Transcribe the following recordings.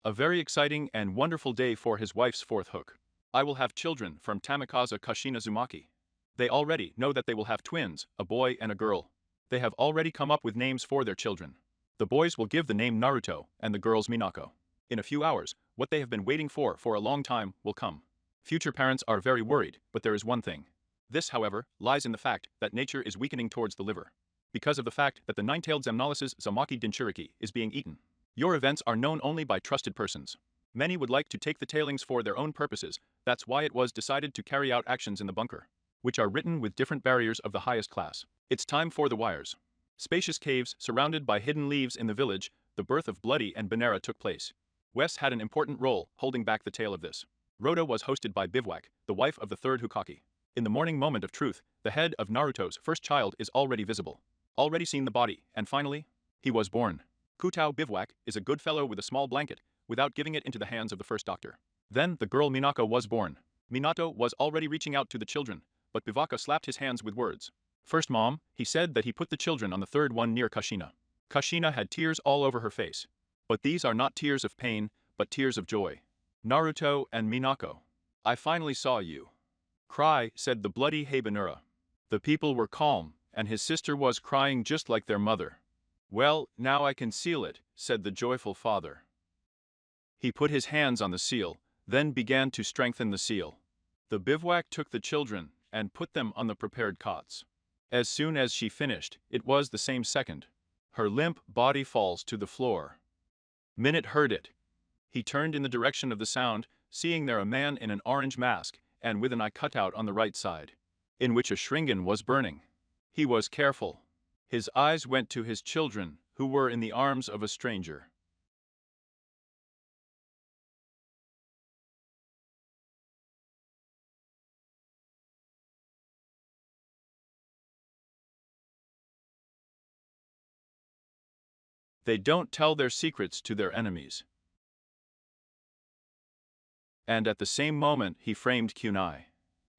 A very exciting and wonderful day for his wife's fourth hook. I will have children from Tamikaze Kushina Uzumaki. They already know that they will have twins, a boy and a girl. They have already come up with names for their children. The boys will give the name Naruto and the girls Minako. In a few hours, what they have been waiting for a long time will come. Future parents are very worried, but there is one thing. This, however, lies in the fact that nature is weakening towards the liver. Because of the fact that the nine-tailed Zamnolis's Zamaki Dinchuriki is being eaten. Your events are known only by trusted persons. Many would like to take the tailings for their own purposes, that's why it was decided to carry out actions in the bunker, which are written with different barriers of the highest class. It's time for the wires. Spacious caves surrounded by hidden leaves in the village, the birth of Bloody and Banera took place. Wes had an important role holding back the tale of this. Rhoda was hosted by Bivouac, the wife of the third Hokage. In the morning moment of truth, the head of Naruto's first child is already visible. Already seen the body, and finally, he was born. Kutao Bivouac is a good fellow with a small blanket, without giving it into the hands of the first doctor. Then the girl Minako was born. Minato was already reaching out to the children, but Bivaka slapped his hands with words. First mom, he said that he put the children on the third one near Kushina. Kushina had tears all over her face. But these are not tears of pain, but tears of joy. Naruto and Minako. I finally saw you. Cry, said the bloody Habanura. The people were calm, and his sister was crying just like their mother. Well, now I can seal it, said the joyful father. He put his hands on the seal, then began to strengthen the seal. The bivouac took the children and put them on the prepared cots. As soon as she finished, it was the same second. Her limp body falls to the floor. Minute heard it. He turned in the direction of the sound, seeing there a man in an orange mask and with an eye cutout on the right side, in which a shringan was burning. He was careful. His eyes went to his children, who were in the arms of a stranger. They don't tell their secrets to their enemies. And at the same moment he framed kunai.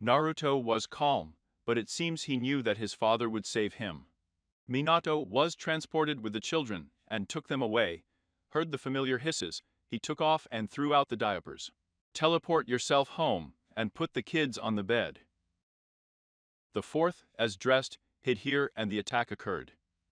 Naruto was calm, but it seems he knew that his father would save him. Minato was transported with the children and took them away. Heard the familiar hisses, he took off and threw out the diapers. Teleport yourself home and put the kids on the bed. The fourth, as dressed, hid here and the attack occurred.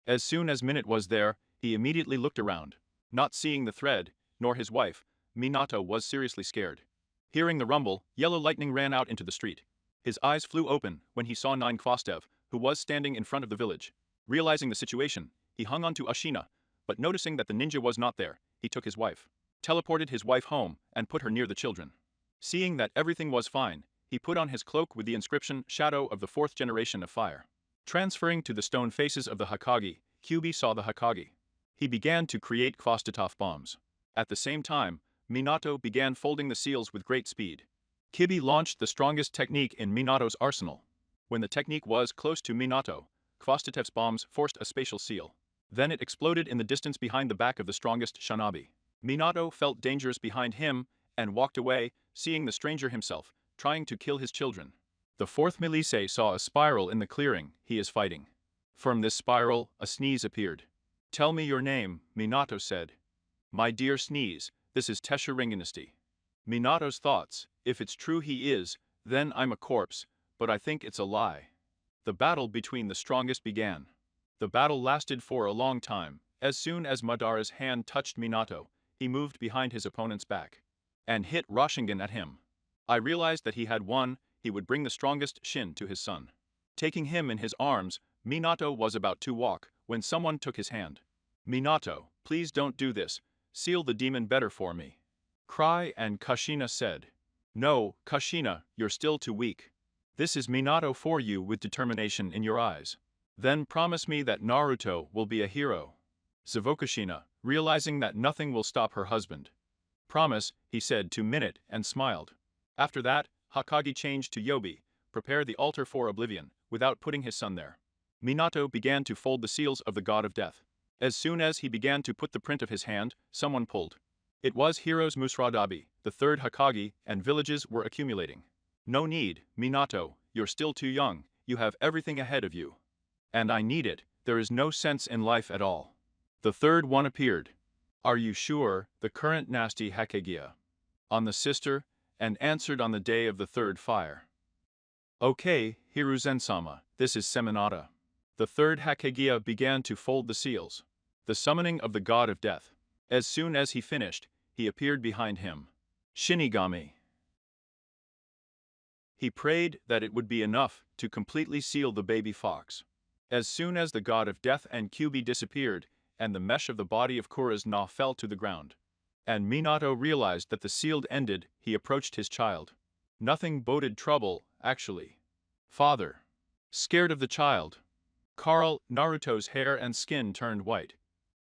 As soon as Minute was there, he immediately looked around. Not seeing the thread, nor his wife, Minato was seriously scared. Hearing the rumble, Yellow Lightning ran out into the street. His eyes flew open when he saw Nine Kvostev, who was standing in front of the village. Realizing the situation, he hung on to Ashina, but noticing that the ninja was not there, he took his wife, teleported his wife home, and put her near the children. Seeing that everything was fine, he put on his cloak with the inscription Shadow of the Fourth Generation of Fire. Transferring to the stone faces of the Hokage, Kyubi saw the Hokage. He began to create Kvostotov bombs. At the same time, Minato began folding the seals with great speed. Kyubi launched the strongest technique in Minato's arsenal. When the technique was close to Minato, Kvostotov's bombs forced a spatial seal. Then it exploded in the distance behind the back of the strongest shinobi. Minato felt dangerous behind him and walked away, seeing the stranger himself, trying to kill his children. The fourth Milise saw a spiral in the clearing he is fighting. From this spiral, a sneeze appeared. Tell me your name, Minato said. My dear Sneeze, this is Tesha Ringanisty. Minato's thoughts, if it's true he is, then I'm a corpse, but I think it's a lie. The battle between the strongest began. The battle lasted for a long time. As soon as Madara's hand touched Minato, he moved behind his opponent's back and hit Rasengan at him. I realized that he had won, he would bring the strongest Shin to his son. Taking him in his arms, Minato was about to walk when someone took his hand. Minato, please don't do this, seal the demon better for me. Cry and Kushina said. No, Kushina, you're still too weak. This is Minato for you with determination in your eyes. Then promise me that Naruto will be a hero. Zavokushina, realizing that nothing will stop her husband. Promise, he said to Minute and smiled. After that, Hokage changed to Yobi, prepare the altar for oblivion, without putting his son there. Minato began to fold the seals of the god of death. As soon as he began to put the print of his hand, someone pulled. It was Heroes Musradabi, the third Hokage, and villages were accumulating. No need, Minato, you're still too young, you have everything ahead of you. And I need it, there is no sense in life at all. The third one appeared. Are you sure? The current nasty hokage. On the sister, and answered on the day of the third fire. Okay, Hiruzen-sama, this is Seminata. The third hokage began to fold the seals. The summoning of the god of death. As soon as he finished, he appeared behind him. Shinigami. He prayed that it would be enough to completely seal the baby fox. As soon as the god of death and Kyubi disappeared, and the mesh of the body of Kurama fell to the ground, and Minato realized that the sealed ended, he approached his child. Nothing boded trouble, actually. Father. Scared of the child. Carl, Naruto's hair and skin turned white.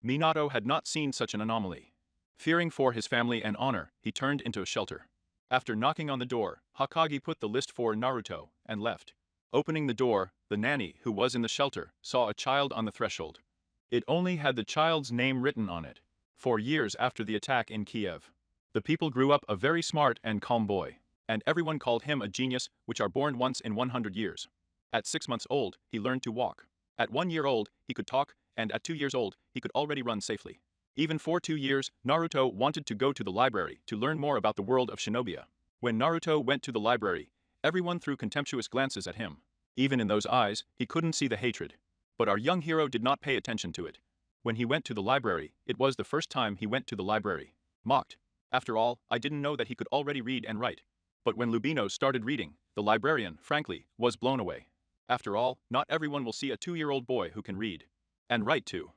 Minato had not seen such an anomaly. Fearing for his family and honor, he turned into a shelter. After knocking on the door, Hokage put the list for Naruto and left. Opening the door, the nanny, who was in the shelter, saw a child on the threshold. It only had the child's name written on it. 4 years after the attack in Kiev, the people grew up a very smart and calm boy, and everyone called him a genius, which are born once in 100 years. At 6 months old, he learned to walk. At 1 year old, he could talk, and at 2 years old, he could already run safely. Even for 2 years, Naruto wanted to go to the library to learn more about the world of Shinobia. When Naruto went to the library, everyone threw contemptuous glances at him. Even in those eyes, he couldn't see the hatred. But our young hero did not pay attention to it. When he went to the library, it was the first time he went to the library. Mocked. After all, I didn't know that he could already read and write. But when Lubino started reading, the librarian, frankly, was blown away. After all, not everyone will see a 2-year-old boy who can read. And write too.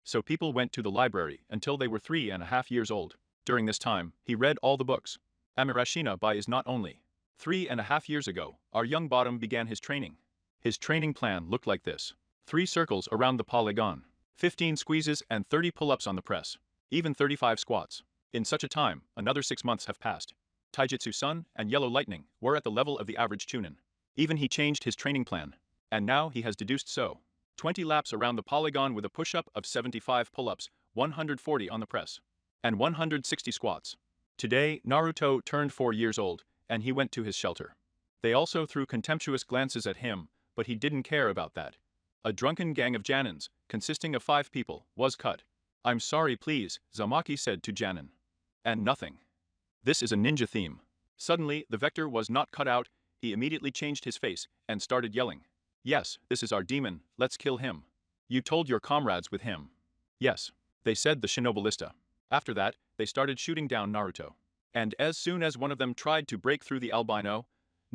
So people went to the library until they were 3.5 years old. During this time, he read all the books. Amarashina by is not only. 3.5 years ago, our young bottom began his training. His training plan looked like this. 3 circles around the polygon. 15 squeezes and 30 pull-ups on the press. Even 35 squats. In such a time, another 6 months have passed. Taijutsu Sun and Yellow Lightning were at the level of the average Chunin. Even he changed his training plan. And now he has deduced so. 20 laps around the polygon with a push-up of 75 pull-ups, 140 on the press, and 160 squats. Today, Naruto turned 4 years old, and he went to his shelter. They also threw contemptuous glances at him, but he didn't care about that. A drunken gang of Janins, consisting of 5 people, was cut. I'm sorry please, Uzumaki said to Janin. And nothing. This is a ninja theme. Suddenly, the vector was not cut out, he immediately changed his face, and started yelling. Yes, this is our demon, let's kill him. You told your comrades with him. Yes. They said the shinobilista. After that, they started shooting down Naruto. And as soon as one of them tried to break through the albino,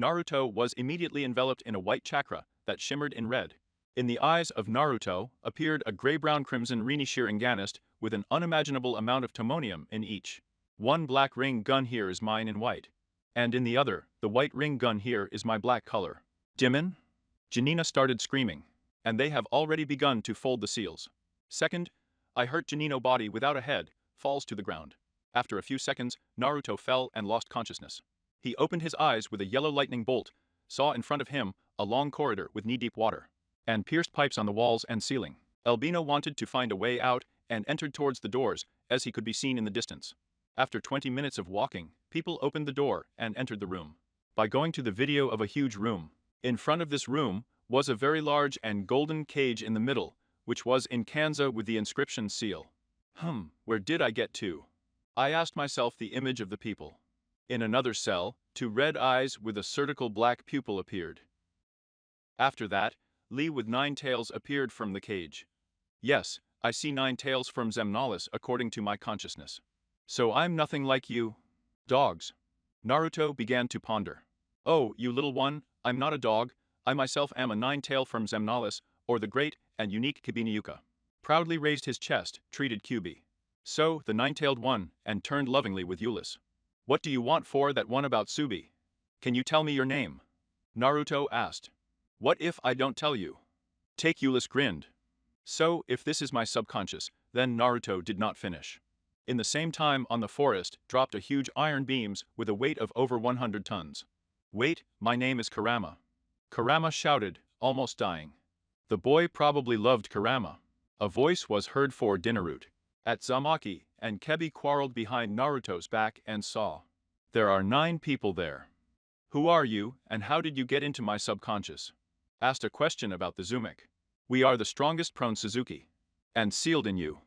Naruto was immediately enveloped in a white chakra that shimmered in red. In the eyes of Naruto appeared a gray-brown crimson Rinishir with an unimaginable amount of timonium in each. One black ring gun here is mine in white. And in the other, the white ring gun here is my black color. Demon? Janina started screaming. And they have already begun to fold the seals. Second, I hurt Janino body without a head, falls to the ground. After a few seconds, Naruto fell and lost consciousness. He opened his eyes with a yellow lightning bolt, saw in front of him a long corridor with knee-deep water, and pierced pipes on the walls and ceiling. Albino wanted to find a way out and entered towards the doors, as he could be seen in the distance. After 20 minutes of walking, people opened the door and entered the room. By going to the video of a huge room. In front of this room was a very large and golden cage in the middle, which was in Kanza with the inscription seal. Where did I get to? I asked myself the image of the people. In another cell, 2 red eyes with a surgical black pupil appeared. After that, Lee with 9 tails appeared from the cage. Yes, I see 9 tails from Zemnalis according to my consciousness. So I'm nothing like you? Dogs. Naruto began to ponder. Oh, you little one, I'm not a dog, I myself am a 9-tail from Zemnalis, or the great and unique Kibiniyuka. Proudly raised his chest, treated Kyubi. So, the 9-tailed one, and turned lovingly with Euless. What do you want for that one about Subi? Can you tell me your name? Naruto asked. What if I don't tell you? Take Euless grinned. So, if this is my subconscious, then Naruto did not finish. In the same time on the forest dropped a huge iron beams with a weight of over 100 tons. Wait, my name is Kurama. Kurama shouted, almost dying. The boy probably loved Kurama. A voice was heard for Dinarut. At Uzumaki, and Kebi quarreled behind Naruto's back and saw. There are 9 people there. Who are you, and how did you get into my subconscious? Asked a question about the Uzumaki. We are the strongest prone Suzuki. And sealed in you.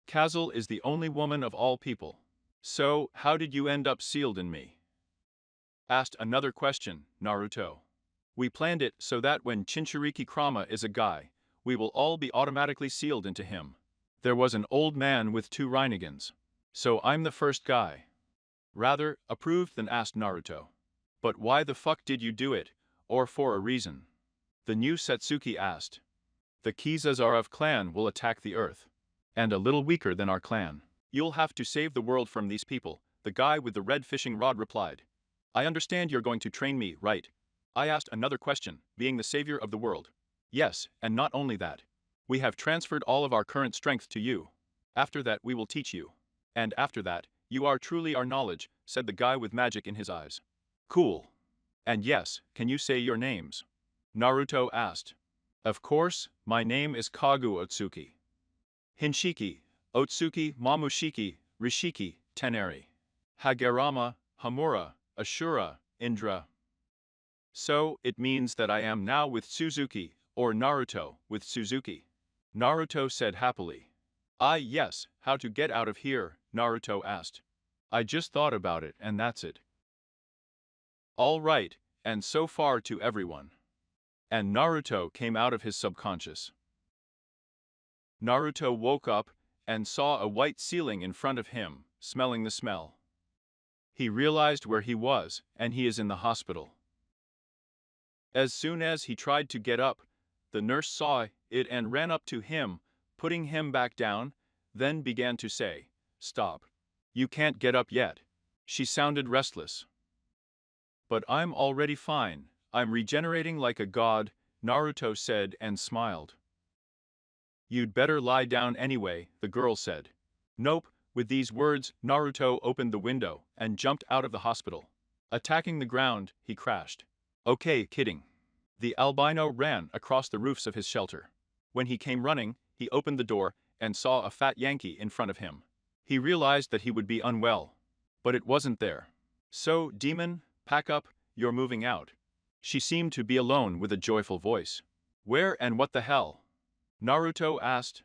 Kazel is the only woman of all people. So, how did you end up sealed in me? Asked another question, Naruto. We planned it so that when Jinchuriki Kurama is a guy, we will all be automatically sealed into him. There was an old man with 2 Rinegans. So I'm the first guy. Rather approved than asked Naruto. But why the fuck did you do it, or for a reason? The new Satsuki asked. The Kizaru clan will attack the earth. And a little weaker than our clan. You'll have to save the world from these people, the guy with the red fishing rod replied. I understand you're going to train me, right? I asked another question, being the savior of the world. Yes, and not only that. We have transferred all of our current strength to you. After that we will teach you. And after that, you are truly our knowledge, said the guy with magic in his eyes. Cool. And yes, can you say your names? Naruto asked. Of course, my name is Kagu Otsuki. Hinshiki, Otsuki, Mamushiki, Rishiki, Tenari. Hagerama, Hamura, Ashura, Indra. So, it means that I am now with Suzuki, or Naruto, with Suzuki. Naruto said happily. Yes, how to get out of here, Naruto asked. I just thought about it and that's it. All right, and so far to everyone. And Naruto came out of his subconscious. Naruto woke up and saw a white ceiling in front of him, smelling the smell. He realized where he was, and he is in the hospital. As soon as he tried to get up, the nurse saw it and ran up to him, putting him back down, then began to say, Stop. You can't get up yet. She sounded restless. But I'm already fine, I'm regenerating like a god, Naruto said and smiled. You'd better lie down anyway, the girl said. Nope. With these words, Naruto opened the window and jumped out of the hospital. Attacking the ground, he crashed. Okay, kidding. The albino ran across the roofs of his shelter. When he came running, he opened the door and saw a fat Yankee in front of him. He realized that he would be unwell. But it wasn't there. So, demon, pack up, you're moving out. She seemed to be alone with a joyful voice. Where and what the hell? Naruto asked.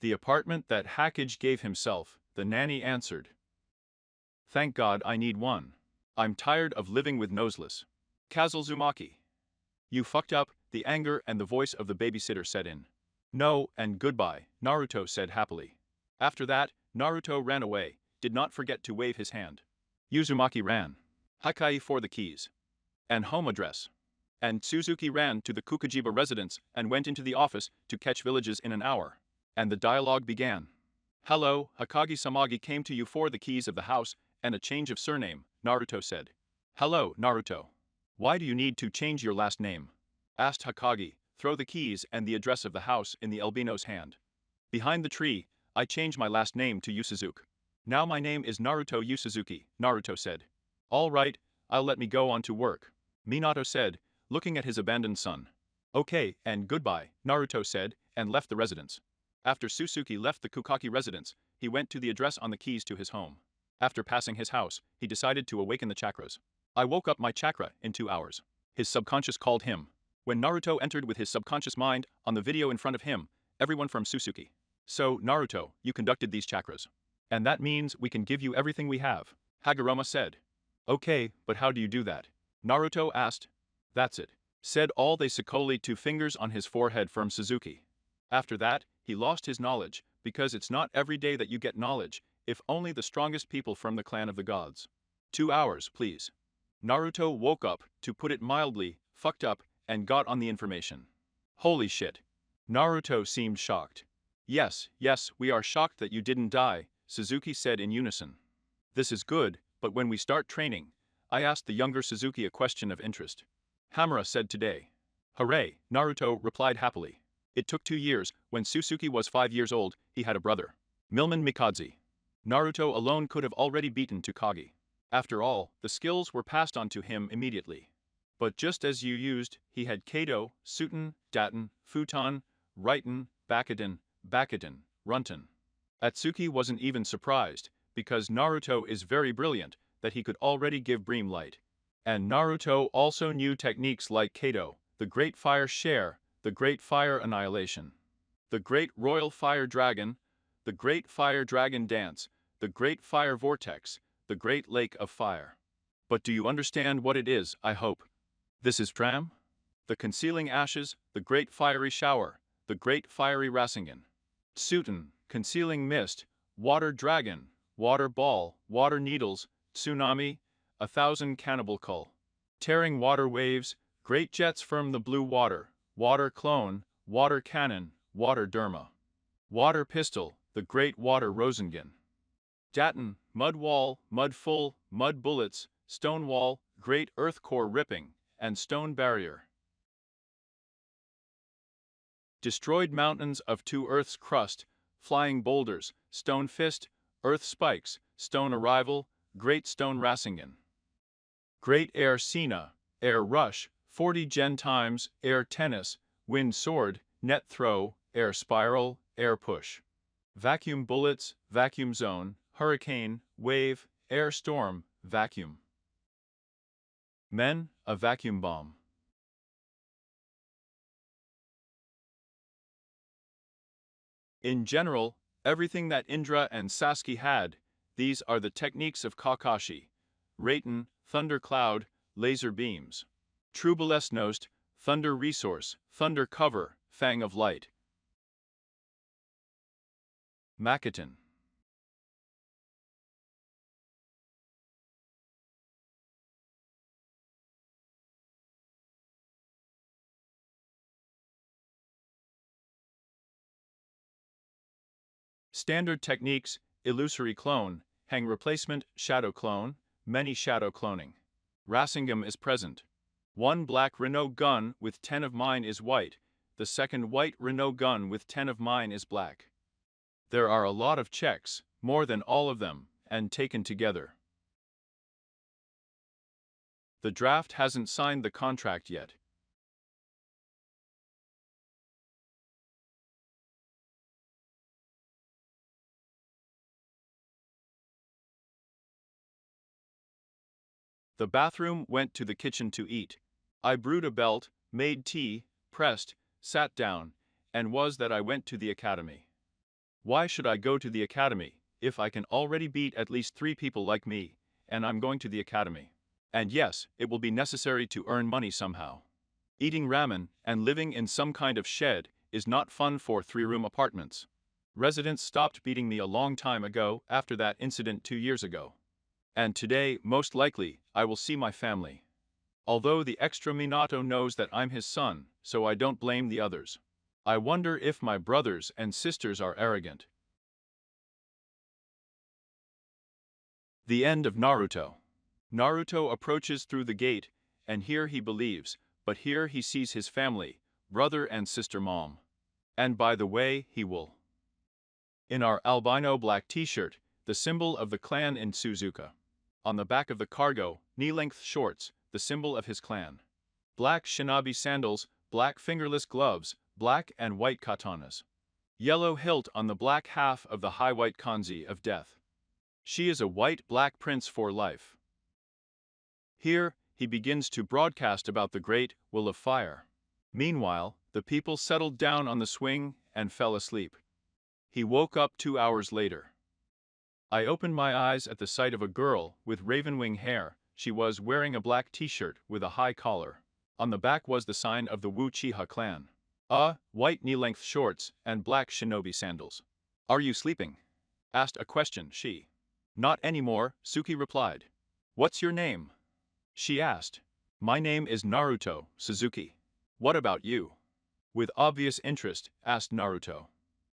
The apartment that Hokage gave himself, the nanny answered. Thank God I need one. I'm tired of living with noseless. Uzumaki. You fucked up, the anger and the voice of the babysitter set in. No, and goodbye, Naruto said happily. After that, Naruto ran away, did not forget to wave his hand. Uzumaki ran. Hakai for the keys. And home address. And Suzuki ran to the Kukajiba residence and went into the office to catch villages in an hour. And the dialogue began. Hello, Hokage Samagi came to you for the keys of the house and a change of surname, Naruto said. Hello, Naruto. Why do you need to change your last name? Asked Hokage, throw the keys and the address of the house in the albino's hand. Behind the tree, I changed my last name to Yusuzuki. Now my name is Naruto Yusuzuki, Naruto said. All right, I'll let me go on to work. Minato said, looking at his abandoned son. Okay, and goodbye, Naruto said, and left the residence. After Suzuki left the Kukaki residence, he went to the address on the keys to his home. After passing his house, he decided to awaken the chakras. I woke up my chakra in 2 hours. His subconscious called him. When Naruto entered with his subconscious mind, on the video in front of him, everyone from Suzuki. So, Naruto, you conducted these chakras. And that means we can give you everything we have, Hagoromo said. Okay, but how do you do that? Naruto asked. That's it. Said all they Sakoli 2 fingers on his forehead from Suzuki. After that, he lost his knowledge, because it's not every day that you get knowledge, if only the strongest people from the clan of the gods. 2 hours, please. Naruto woke up, to put it mildly, fucked up, and got on the information. Holy shit. Naruto seemed shocked. Yes, we are shocked that you didn't die, Suzuki said in unison. This is good, but when we start training, I asked the younger Suzuki a question of interest. Hamura said today. Hooray, Naruto replied happily. It took 2 years, when Suzuki was 5 years old, he had a brother. Milman Mikadze. Naruto alone could have already beaten Tokage. After all, the skills were passed on to him immediately. But just as you used, he had Kado, Suten, Daten, Futon, Raiten, Bakuden, Runton. Atsuki wasn't even surprised, because Naruto is very brilliant, that he could already give Bream light. And Naruto also knew techniques like Kado, the Great Fire Share, the Great Fire Annihilation, the Great Royal Fire Dragon, the the Great Fire Dragon Dance, the Great Fire Vortex, the Great Lake of Fire. But do you understand what it is, I hope? This is Tram? The Concealing Ashes, the Great Fiery Shower, the Great Fiery Rasengan. Tsuten, Concealing Mist, Water Dragon, Water Ball, Water Needles, Tsunami, 1,000 Cannibal Cull. Tearing Water Waves, Great Jets from the Blue Water, Water Clone, Water Cannon, Water Derma. Water Pistol, the Great Water Rosengan. Datten, Mud Wall, Mud Full, Mud Bullets, Stone Wall, Great Earth Core Ripping, and Stone Barrier. Destroyed Mountains of Two Earth's Crust, Flying Boulders, Stone Fist, Earth Spikes, Stone Arrival, Great Stone Rasengan. Great Air Sena, Air Rush, 40 Gen Times, Air Tennis, Wind Sword, Net Throw, Air Spiral, Air Push. Vacuum Bullets, Vacuum Zone, Hurricane, Wave, Air Storm, Vacuum. Men, a Vacuum Bomb. In general, everything that Indra and Sasuke had, these are the techniques of Kakashi. Raten, Thunder Cloud, Laser Beams. Trubalesnost, Thunder Resource, Thunder Cover, Fang of Light. Makoten. Standard techniques, illusory clone, hang replacement, shadow clone, many shadow cloning. Rasengan is present. One black Renault gun with 10 of mine is white, the second white Renault gun with 10 of mine is black. There are a lot of checks, more than all of them, and taken together. The draft hasn't signed the contract yet. The bathroom went to the kitchen to eat. I brewed a belt, made tea, pressed, sat down, and was that I went to the academy. Why should I go to the academy, if I can already beat at least 3 people like me, and I'm going to the academy? And yes, it will be necessary to earn money somehow. Eating ramen and living in some kind of shed is not fun for 3-room apartments. Residents stopped beating me a long time ago after that incident 2 years ago. And today, most likely, I will see my family. Although the extra Minato knows that I'm his son, so I don't blame the others. I wonder if my brothers and sisters are arrogant. The end of Naruto. Naruto approaches through the gate, and here he believes, but here he sees his family, brother and sister mom. And by the way, he will. In our albino black t-shirt, the symbol of the clan in Suzuka. On the back of the cargo, knee-length shorts, the symbol of his clan. Black shinobi sandals, black fingerless gloves, black and white katanas. Yellow hilt on the black half of the high white kanji of death. She is a white-black prince for life. Here, he begins to broadcast about the great will of fire. Meanwhile, the people settled down on the swing and fell asleep. He woke up 2 hours later. I opened my eyes at the sight of a girl with ravenwing hair. She was wearing a black t-shirt with a high collar. On the back was the sign of the Uchiha clan. White knee-length shorts and black shinobi sandals. Are you sleeping? Asked a question she. Not anymore, Suki replied. What's your name? She asked. My name is Naruto, Suzuki. What about you? With obvious interest, asked Naruto.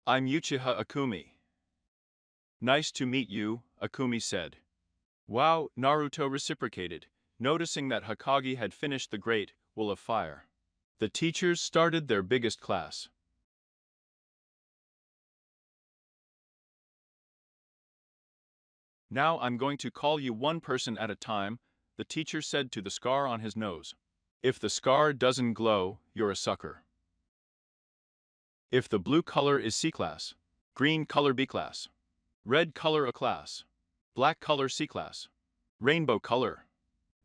I'm Uchiha Akumi. Nice to meet you, Akumi said. Wow, Naruto reciprocated, noticing that Hokage had finished the Great Will of Fire. The teachers started their biggest class. Now I'm going to call you one person at a time, the teacher said to the scar on his nose. If the scar doesn't glow, you're a sucker. If the blue color is C class, green color B class, red color A class, black color C class, rainbow color.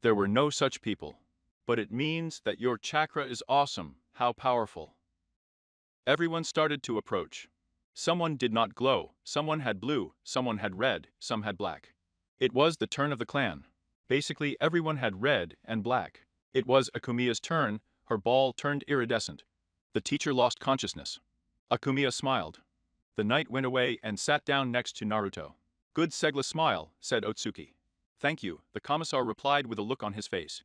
There were no such people. But it means that your chakra is awesome, how powerful. Everyone started to approach. Someone did not glow, someone had blue, someone had red, some had black. It was the turn of the clan. Basically everyone had red and black. It was Akumiya's turn, her ball turned iridescent. The teacher lost consciousness. Akumiya smiled. The knight went away and sat down next to Naruto. Good Segla smile, said Otsuki. Thank you, the commissar replied with a look on his face.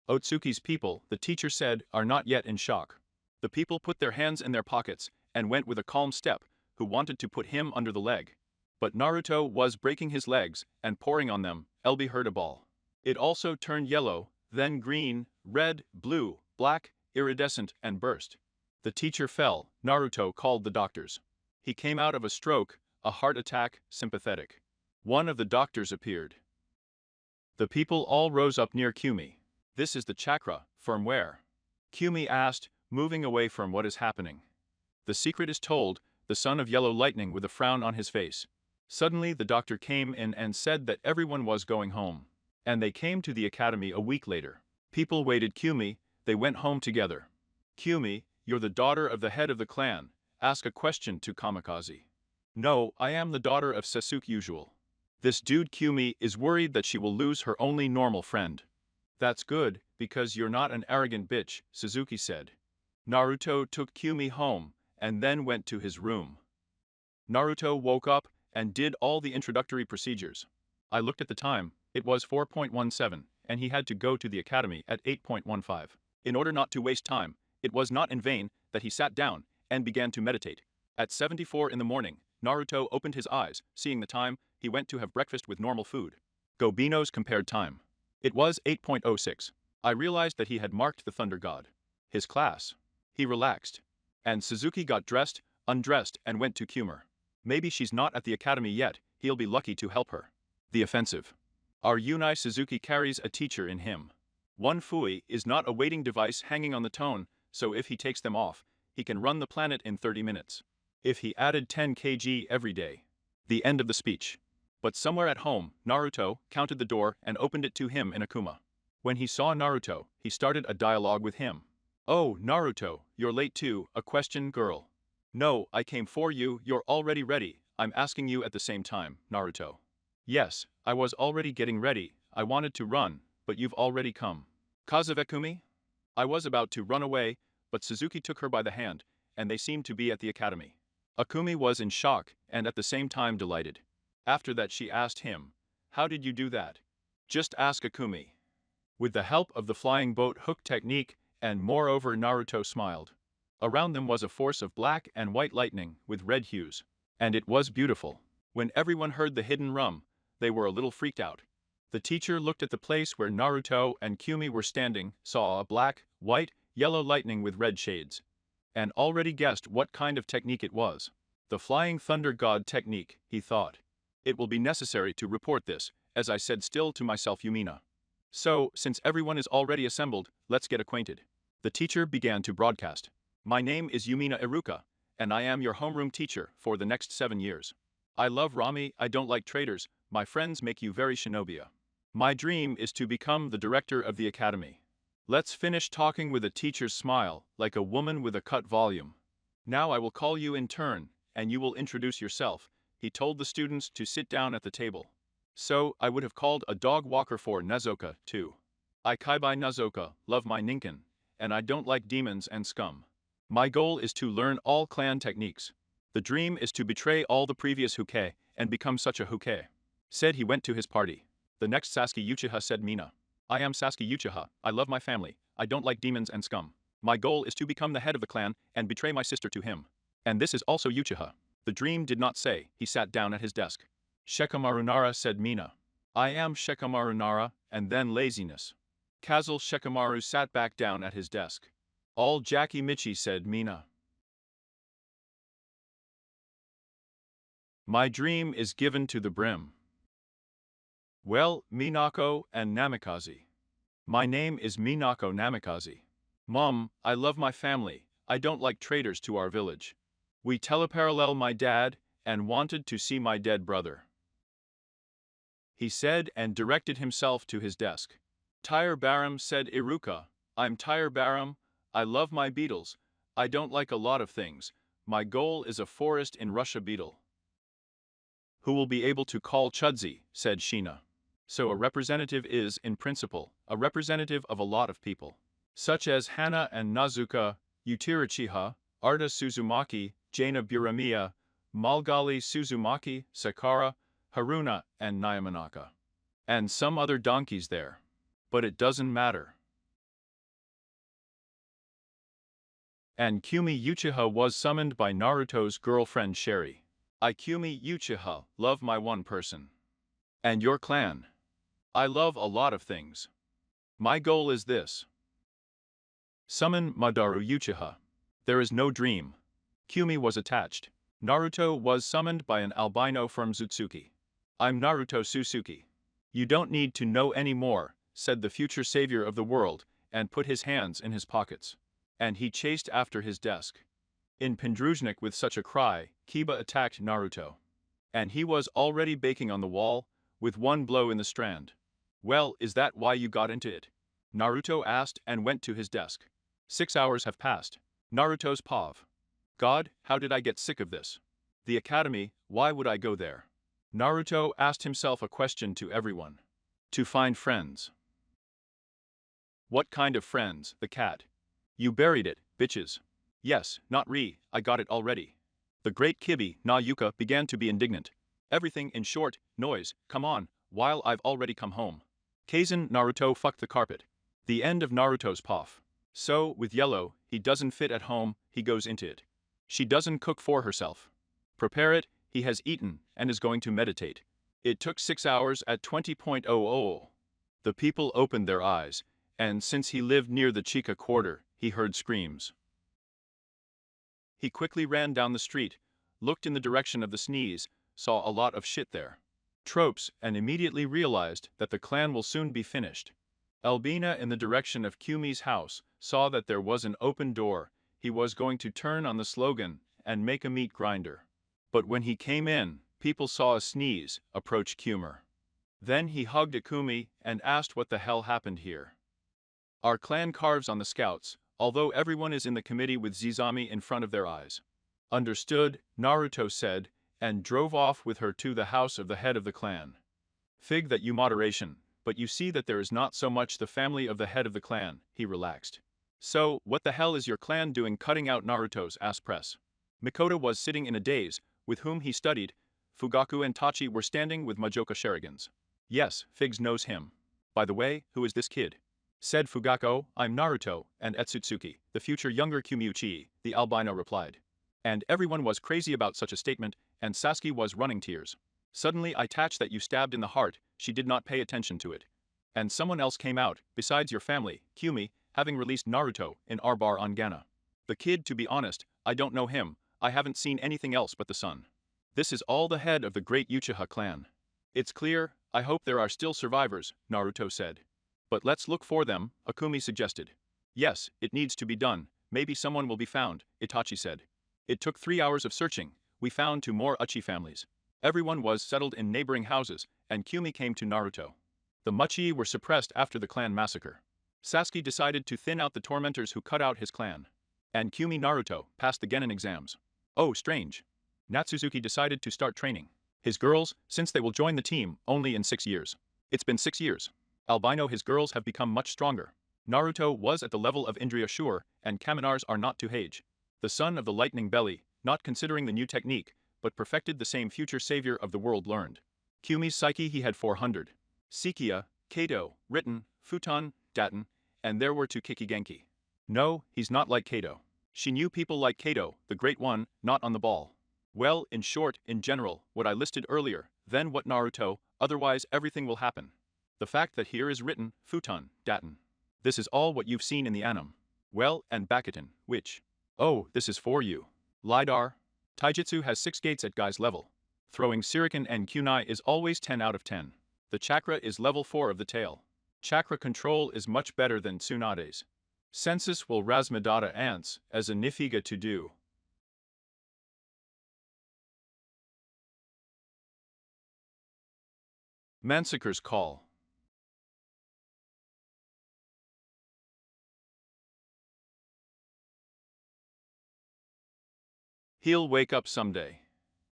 Otsuki's people, the teacher said, are not yet in shock. The people put their hands in their pockets and went with a calm step, who wanted to put him under the leg. But Naruto was breaking his legs and pouring on them, LB heard a ball. It also turned yellow, then green, red, blue, black, iridescent, and burst. The teacher fell. Naruto called the doctors. He came out of a stroke, a heart attack, sympathetic. One of the doctors appeared. The people all rose up near Kumi. This is the chakra, from where? Kumi asked, moving away from what is happening. The secret is told, the son of yellow lightning with a frown on his face. Suddenly the doctor came in and said that everyone was going home. And they came to the academy a week later. People waited Kumi, they went home together. Kumi, you're the daughter of the head of the clan, ask a question to Kamikaze. No, I am the daughter of Sasuke usual. This dude Kumi is worried that she will lose her only normal friend. That's good, because you're not an arrogant bitch, Suzuki said. Naruto took Kumi home, and then went to his room. Naruto woke up and did all the introductory procedures. I looked at the time, it was 4:17, and he had to go to the academy at 8:15. In order not to waste time, it was not in vain that he sat down and began to meditate. At 7:04 in the morning, Naruto opened his eyes, seeing the time, he went to have breakfast with normal food. Gobino's compared time. It was 8:06. I realized that he had marked the Thunder God. His class. He relaxed. And Suzuki got dressed, undressed, and went to Kumar. Maybe she's not at the academy yet, he'll be lucky to help her. The offensive. Our Unai Suzuki carries a teacher in him. One Fui is not a waiting device hanging on the tone, so if he takes them off, he can run the planet in 30 minutes. If he added 10 kg every day. The end of the speech. But somewhere at home, Naruto counted the door and opened it to him in Akuma. When he saw Naruto, he started a dialogue with him. Oh, Naruto, you're late too, a question girl. No, I came for you, you're already ready, I'm asking you at the same time, Naruto. Yes, I was already getting ready, I wanted to run, but you've already come. Kazavekumi? I was about to run away, but Suzuki took her by the hand, and they seemed to be at the academy. Akumi was in shock, and at the same time delighted. After that she asked him, how did you do that? Just ask Akumi. With the help of the flying boat hook technique, and moreover Naruto smiled. Around them was a force of black and white lightning with red hues. And it was beautiful. When everyone heard the hidden rum, they were a little freaked out. The teacher looked at the place where Naruto and Kumi were standing, saw a black, white, yellow lightning with red shades. And already guessed what kind of technique it was. The Flying Thunder God technique, he thought. It will be necessary to report this, as I said still to myself Yumina. So, since everyone is already assembled, let's get acquainted. The teacher began to broadcast. My name is Yumina Iruka, and I am your homeroom teacher for the next 7 years. I love Rami, I don't like traitors, my friends make you very shinobia. My dream is to become the director of the academy. Let's finish talking with a teacher's smile, like a woman with a cut volume. Now I will call you in turn, and you will introduce yourself. He told the students to sit down at the table. So, I would have called a dog walker for Nezoka, too. I Kaibai Nezoka, love my Ninken, and I don't like demons and scum. My goal is to learn all clan techniques. The dream is to betray all the previous Hokage, and become such a Hokage. Said he went to his party. The next Sasuke Uchiha said Mina. I am Sasuke Uchiha, I love my family, I don't like demons and scum. My goal is to become the head of the clan, and betray my sister to him. And this is also Uchiha. The dream did not say, he sat down at his desk. Shikamaru Nara said Mina. I am Shikamaru Nara, and then laziness. Kazal Shikamaru sat back down at his desk. All Jackie Michi said Mina. My dream is given to the brim. Well, Minako and Namikaze. My name is Minako Namikaze. Mom, I love my family, I don't like traitors to our village. We teleparallel my dad, and wanted to see my dead brother. He said and directed himself to his desk. Tyre Baram said Iruka, I'm Tyre Baram, I love my Beatles, I don't like a lot of things, My goal is a forest in Russia beetle. Who will be able to call Chudzi, said Sheena. So a representative is, in principle, a representative of a lot of people. Such as Hana and Nazuka, Utirachiha, Arta Suzumaki, Jaina Buramiya, Malgali Suzumaki, Sakara, Haruna, and Nyamanaka. And some other donkeys there. But it doesn't matter. And Kumi Uchiha was summoned by Naruto's girlfriend Sherry. I Kumi Uchiha love my one person. And your clan. I love a lot of things. My goal is this. Summon Madara Uchiha. There is no dream. Kumi was attached. Naruto was summoned by an albino from Zutsuki. I'm Naruto Suzuki. You don't need to know any more, said the future savior of the world, and put his hands in his pockets. And he chased after his desk. In Pendruzhnik with such a cry, Kiba attacked Naruto. And he was already baking on the wall, with one blow in the strand. Well, is that why you got into it? Naruto asked and went to his desk. 6 hours have passed. Naruto's pav. God, how did I get sick of this? The academy, why would I go there? Naruto asked himself a question to everyone. To find friends. What kind of friends, the cat? You buried it, bitches. Yes, not I got it already. The great Kibi na Yuka began to be indignant. Everything in short, noise, come on, while I've already come home. Kaizen Naruto fucked the carpet. The end of Naruto's pav. So, with yellow, he doesn't fit at home, he goes into it. She doesn't cook for herself. Prepare it, he has eaten, and is going to meditate. It took 6 hours at 20.00. The people opened their eyes, and since he lived near the Chika quarter, he heard screams. He quickly ran down the street, looked in the direction of the sneeze, saw a lot of shit there. Tropes, and immediately realized that the clan will soon be finished. Albina in the direction of Kumi's house saw that there was an open door. He was going to turn on the slogan and make a meat grinder. But when he came in, people saw a sneeze approach Kumer. Then he hugged Ikumi and asked what the hell happened here. Our clan carves on the scouts, although everyone is in the committee with Zizami in front of their eyes. Understood, Naruto said, and drove off with her to the house of the head of the clan. Fig that you moderation, but you see that there is not so much the family of the head of the clan, he relaxed. So, what the hell is your clan doing cutting out Naruto's ass press? Mikoto was sitting in a daze, with whom he studied. Fugaku and Tachi were standing with Majoka Sharigans. Yes, Figs knows him. By the way, who is this kid? Said Fugaku, I'm Naruto, and Etsutsuki, the future younger Kumiuchi, the albino replied. And everyone was crazy about such a statement, and Sasuke was running tears. Suddenly I touched that you stabbed in the heart, she did not pay attention to it. And someone else came out, besides your family, Kumi, having released Naruto in Arbar on Gana. The kid, to be honest, I don't know him, I haven't seen anything else but the sun. This is all the head of the great Uchiha clan. It's clear, I hope there are still survivors, Naruto said. But let's look for them, Akumi suggested. Yes, it needs to be done, maybe someone will be found, Itachi said. It took 3 hours of searching, we found 2 more Uchi families. Everyone was settled in neighboring houses, and Kumi came to Naruto. The Muchi were suppressed after the clan massacre. Sasuke decided to thin out the tormentors who cut out his clan. And Kumi Naruto passed the Genin exams. Oh, strange. Natsuzuki decided to start training his girls, since they will join the team only in 6 years. It's been 6 years. Albino his girls have become much stronger. Naruto was at the level of Indriya Shure, and Kaminars are not to Hage. The son of the lightning belly, not considering the new technique, but perfected the same future savior of the world learned. Kumi's psyche he had 400. Sikia, Kato, Ritten, Futon, Daten, and there were 2 Kikigenki. No, he's not like Kato. She knew people like Kato, the great one, not on the ball. Well, in short, in general, what I listed earlier, then what Naruto, otherwise everything will happen. The fact that here is written, Futon, Daten. This is all what you've seen in the anime. Well, and Bakuton, which? Oh, this is for you. Lidar. Taijutsu has 6 gates at guy's level. Throwing Shuriken and Kunai is always 10 out of 10. The chakra is level 4 of the tail. Chakra control is much better than Tsunade's. Sensus will Razmadata ants as a Nifiga to do. Mansaker's call. He'll wake up someday.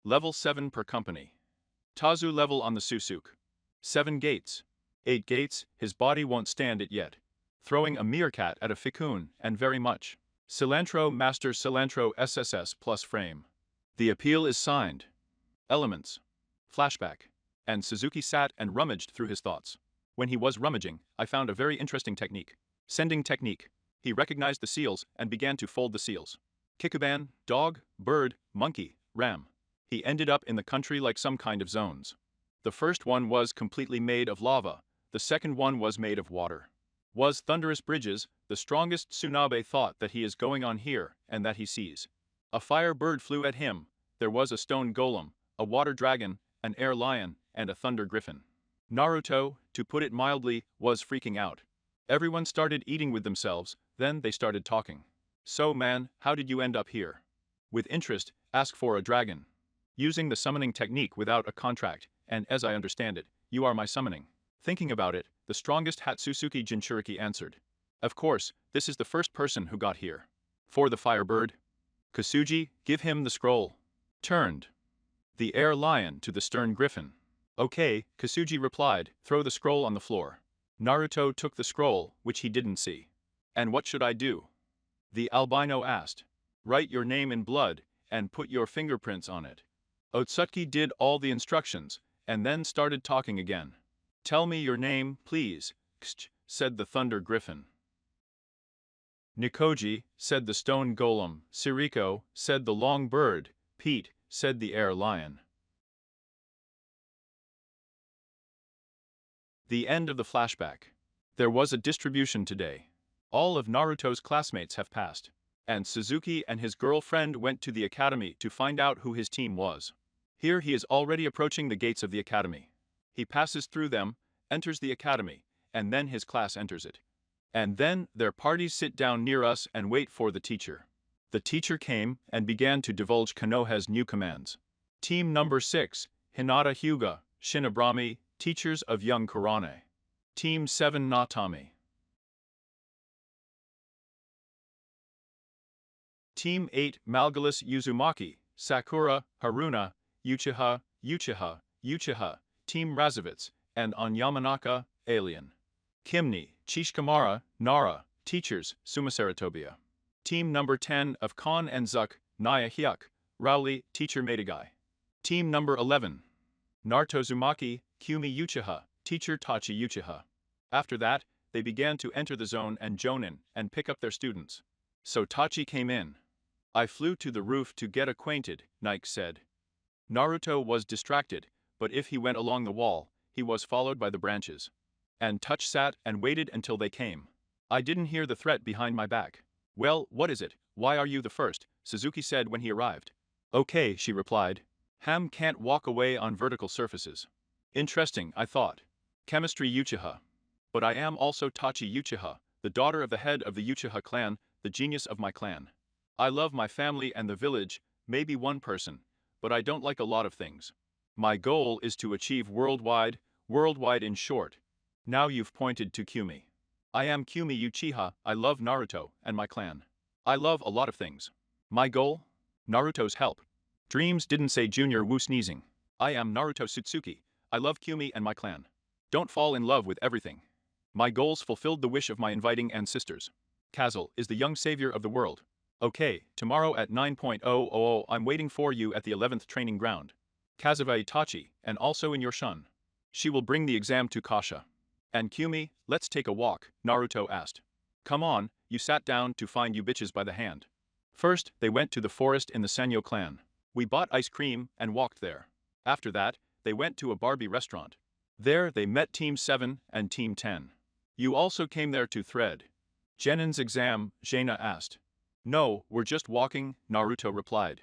Level 7 per company. Tazu level on the Susuk. 7 gates. 8 gates, his body won't stand it yet. Throwing a meerkat at a ficun, and very much. Cilantro Master Cilantro SSS plus frame. The appeal is signed. Elements. Flashback. And Suzuki sat and rummaged through his thoughts. When he was rummaging, I found a very interesting technique. Sending technique. He recognized the seals and began to fold the seals. Kikuban, dog, bird, monkey, ram. He ended up in the country like some kind of zones. The first one was completely made of lava, the second one was made of water. Was thunderous bridges, the strongest Tsunabe thought that he is going on here, and that he sees. A fire bird flew at him, there was a stone golem, a water dragon, an air lion, and a thunder griffin. Naruto, to put it mildly, was freaking out. Everyone started eating with themselves, then they started talking. So man, how did you end up here? With interest, ask for a dragon. Using the summoning technique without a contract, and as I understand it, you are my summoning. Thinking about it, the strongest Hatsusuki Jinchuriki answered. Of course, this is the first person who got here. For the firebird. Kasuji, give him the scroll. Turned. The air lion to the stern griffin. Okay, Kasuji replied, throw the scroll on the floor. Naruto took the scroll, which he didn't see. And what should I do? The albino asked. Write your name in blood, and put your fingerprints on it. Otsutsuki did all the instructions, and then started talking again. Tell me your name, please, said the thunder griffin. Nikoji, said the stone golem. Siriko, said the long bird. Pete, said the air lion. The end of the flashback. There was a distribution today. All of Naruto's classmates have passed. And Suzuki and his girlfriend went to the academy to find out who his team was. Here he is already approaching the gates of the academy. He passes through them, enters the academy, and then his class enters it. And then their parties sit down near us and wait for the teacher. The teacher came and began to divulge Konoha's new commands. Team number 6, Hinata Hyuga, Shinobrami, teachers of young Kurane. Team 7 Natami. Team 8 Malgalus Uzumaki, Sakura, Haruna, Uchiha, Uchiha, Team Razovitz, and on Yamanaka, Alien. Kimni, Chishkamara, Nara, teachers, Sumasaratobia. Team number 10 of Kon and Zuck, Naya Hyuk, Rowley, teacher Meidagai. Team number 11. Narutozumaki, Kumi Uchiha, teacher Tachi Uchiha. After that, they began to enter the zone and jonin and pick up their students. So Tachi came in. I flew to the roof to get acquainted, Nike said. Naruto was distracted, but if he went along the wall, he was followed by the branches. And Touch sat and waited until they came. I didn't hear the threat behind my back. Well, what is it? Why are you the first? Suzuki said when he arrived. Okay, she replied. Ham can't walk away on vertical surfaces. Interesting, I thought. Chemistry Uchiha. But I am also Tachi Uchiha, the daughter of the head of the Uchiha clan, the genius of my clan. I love my family and the village, maybe one person, but I don't like a lot of things. My goal is to achieve worldwide in short. Now you've pointed to Kumi. I am Kumi Uchiha, I love Naruto and my clan. I love a lot of things. My goal? Naruto's help. Dreams didn't say Junior Wu sneezing. I am Naruto Sutsuki, I love Kumi and my clan. Don't fall in love with everything. My goals fulfilled the wish of my inviting ancestors. Kazal is the young savior of the world. Okay, tomorrow at 9:00 I'm waiting for you at the 11th training ground. Kazuva Itachi, and also in your shun. She will bring the exam to Kasha. And Kumi, let's take a walk, Naruto asked. Come on, you sat down to find you bitches by the hand. First, they went to the forest in the Sanyo clan. We bought ice cream and walked there. After that, they went to a Barbie restaurant. There they met Team 7 and Team 10. You also came there to thread Genin's exam, Jaina asked. No, we're just walking, Naruto replied.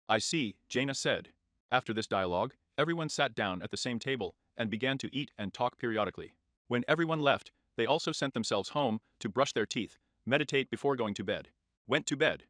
I see, Jaina said. After this dialogue, everyone sat down at the same table and began to eat and talk periodically. When everyone left, they also sent themselves home to brush their teeth, meditate before going to bed. Went to bed.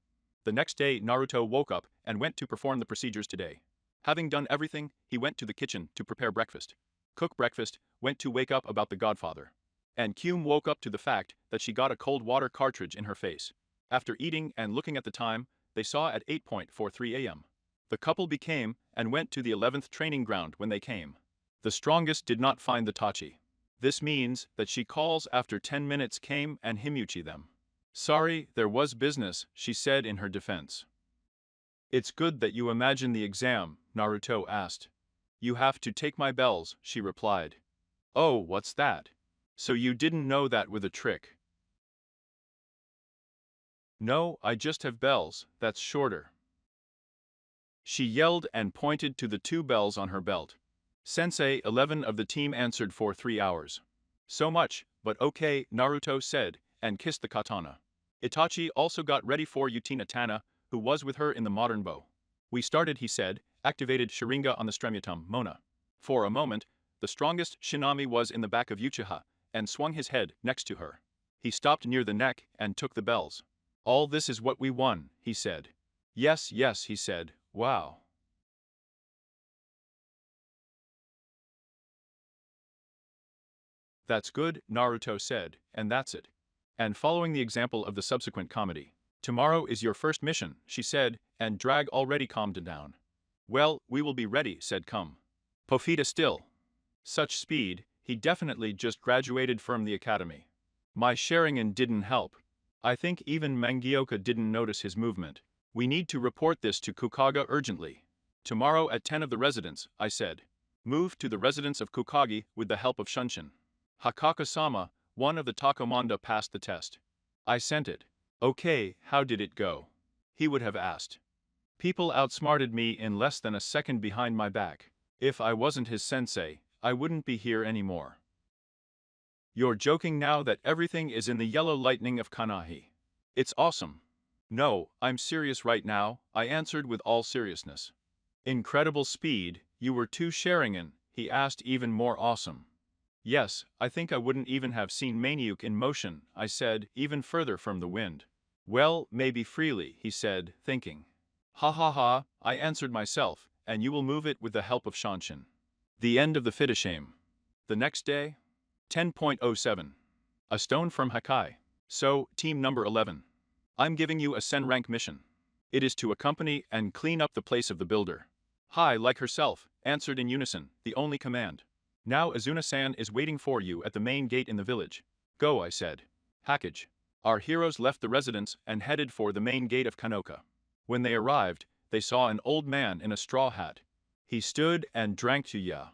The next day Naruto woke up and went to perform the procedures today. Having done everything, he went to the kitchen to prepare breakfast. Cook breakfast, went to wake up about the godfather. And Kyum woke up to the fact that she got a cold water cartridge in her face. After eating and looking at the time, they saw at 8:43 a.m. The couple became and went to the 11th training ground when they came. The strongest did not find the itachi. This means that she calls after 10 minutes came and himuchi them. Sorry, there was business, she said in her defense. It's good that you imagine the exam, Naruto asked. You have to take my bells, she replied. Oh, what's that? So you didn't know that with a trick? No, I just have bells, that's shorter. She yelled and pointed to the 2 bells on her belt. Sensei, 11 of the team answered for 3 hours. So much, but okay, Naruto said, and kissed the katana. Itachi also got ready for Utina Tana, who was with her in the modern bow. We started, he said, activated Sharinga on the Stremitum, Mona. For a moment, the strongest Shinami was in the back of Uchiha, and swung his head next to her. He stopped near the neck and took the bells. All this is what we won, he said. Yes, yes, he said, wow. That's good, Naruto said, and that's it. And following the example of the subsequent comedy. Tomorrow is your first mission, she said, and Drag already calmed down. Well, we will be ready, said Cum. Pofita still. Such speed, he definitely just graduated from the academy. My Sharingan didn't help. I think even Mangioka didn't notice his movement. We need to report this to Kukaga urgently. Tomorrow at 10 of the residence, I said. Move to the residence of Kukagi with the help of Shunshin. Hakaka-sama, one of the Takomanda passed the test. I sent it. Okay, how did it go? He would have asked. People outsmarted me in less than a second behind my back. If I wasn't his sensei, I wouldn't be here anymore. You're joking now that everything is in the yellow lightning of Kanahi. It's awesome. No, I'm serious right now, I answered with all seriousness. Incredible speed, you were too Sharingan, he asked even more awesome. Yes, I think I wouldn't even have seen Maniuk in motion, I said, even further from the wind. Well, maybe freely, he said, thinking. Ha ha ha, I answered myself, and you will move it with the help of Shanshin. The end of the Fitishame. The next day? 10.07. A stone from Hakai. So, team number 11. I'm giving you a Sen rank mission. It is to accompany and clean up the place of the builder. Hai, like herself, answered in unison, the only command. Now Azuna-san is waiting for you at the main gate in the village. Go, I said. Hackage. Our heroes left the residence and headed for the main gate of Kanoka. When they arrived, they saw an old man in a straw hat. He stood and drank to ya.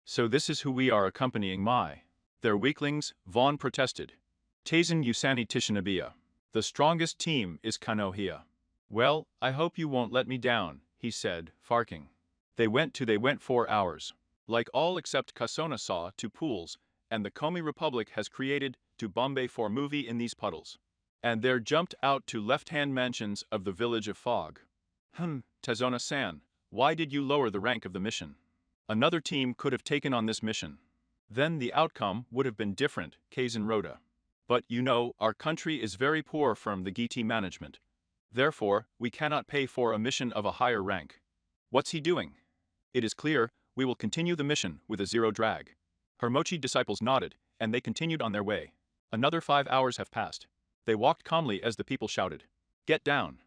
So this is who we are accompanying my. They're weaklings, Vaughn protested. Taisen Usani Tishinabiya. The strongest team is Kanohia. Well, I hope you won't let me down, he said, farking. They went 4 hours. Like all except Kasona saw 2 pools, and the Komi Republic has created to Bombay for movie in these puddles. And they're jumped out to left-hand mansions of the village of Fog. Tazona-san, why did you lower the rank of the mission? Another team could have taken on this mission. Then the outcome would have been different, Kaizen Rhoda. But you know, our country is very poor from the GT management. Therefore, we cannot pay for a mission of a higher rank. What's he doing? It is clear, we will continue the mission with a 0 drag. Her Mochi disciples nodded, and they continued on their way. Another 5 hours have passed. They walked calmly as the people shouted. Get down.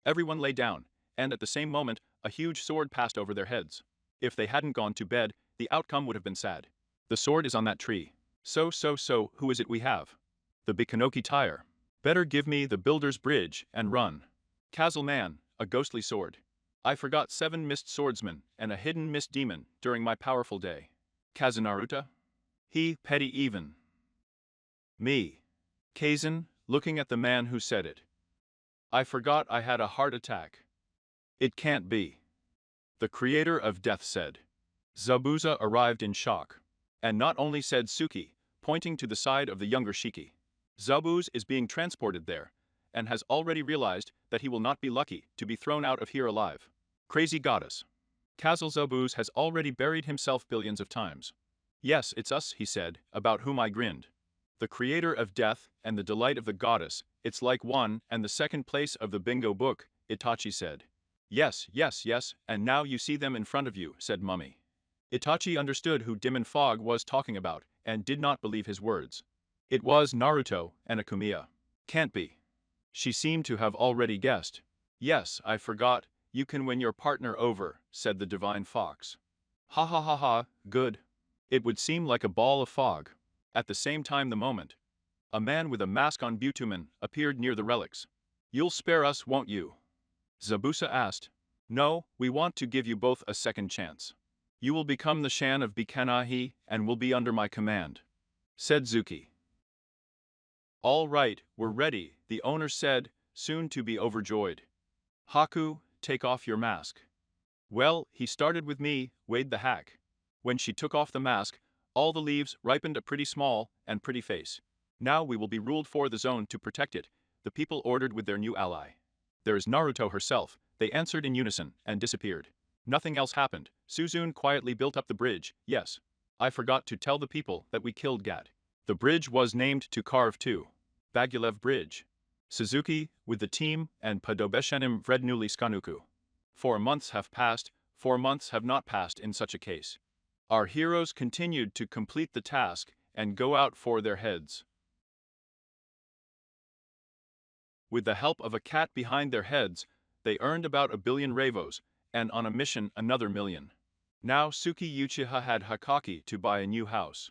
Everyone lay down, and at the same moment, a huge sword passed over their heads. If they hadn't gone to bed, the outcome would have been sad. The sword is on that tree. So, who is it we have? The Bikanoki tire. Better give me the builder's bridge and run. Kazel man, a ghostly sword. I forgot 7 mist swordsmen and a hidden mist demon during my powerful day. Kazunaruta? He, petty even. Me. Kaizen, looking at the man who said it. I forgot I had a heart attack. It can't be. The creator of death said. Zabuza arrived in shock. And not only said Suki, pointing to the side of the younger Shiki. Zabuz is being transported there, and has already realized that he will not be lucky to be thrown out of here alive. Crazy goddess. Kazel Zabuz has already buried himself billions of times. Yes, it's us, he said, about whom I grinned. The creator of death and the delight of the goddess, it's like 1 and the 2nd place of the bingo book, Itachi said. Yes, and now you see them in front of you, said Mummy. Itachi understood who Demon Fog was talking about, and did not believe his words. It was Naruto and Akumiya. Can't be. She seemed to have already guessed. Yes, I forgot, you can win your partner over, said the divine fox. Ha ha ha ha, good. It would seem like a ball of fog. At the same time the moment, a man with a mask on bitumen appeared near the relics. You'll spare us, won't you? Zabuza asked. No, we want to give you both a second chance. You will become the Shan of Bikanahi and will be under my command, said Zuki. All right, we're ready, the owner said, soon to be overjoyed. Haku, take off your mask. Well, he started with me, Wade the hack. When she took off the mask, all the leaves ripened a pretty small and pretty face. Now we will be ruled for the zone to protect it, the people ordered with their new ally. There is Naruto herself, they answered in unison and disappeared. Nothing else happened. Suzune quietly built up the bridge. Yes. I forgot to tell the people that we killed Gat. The bridge was named to carve too. Bagulev Bridge. Suzuki, with the team, and Padobeshenim Vrednuli Skanuku. 4 months have passed, 4 months have not passed in such a case. Our heroes continued to complete the task and go out for their heads. With the help of a cat behind their heads, they earned about 1 billion Ravos, and on a mission another million. Now Suki Uchiha had Hakaki to buy a new house.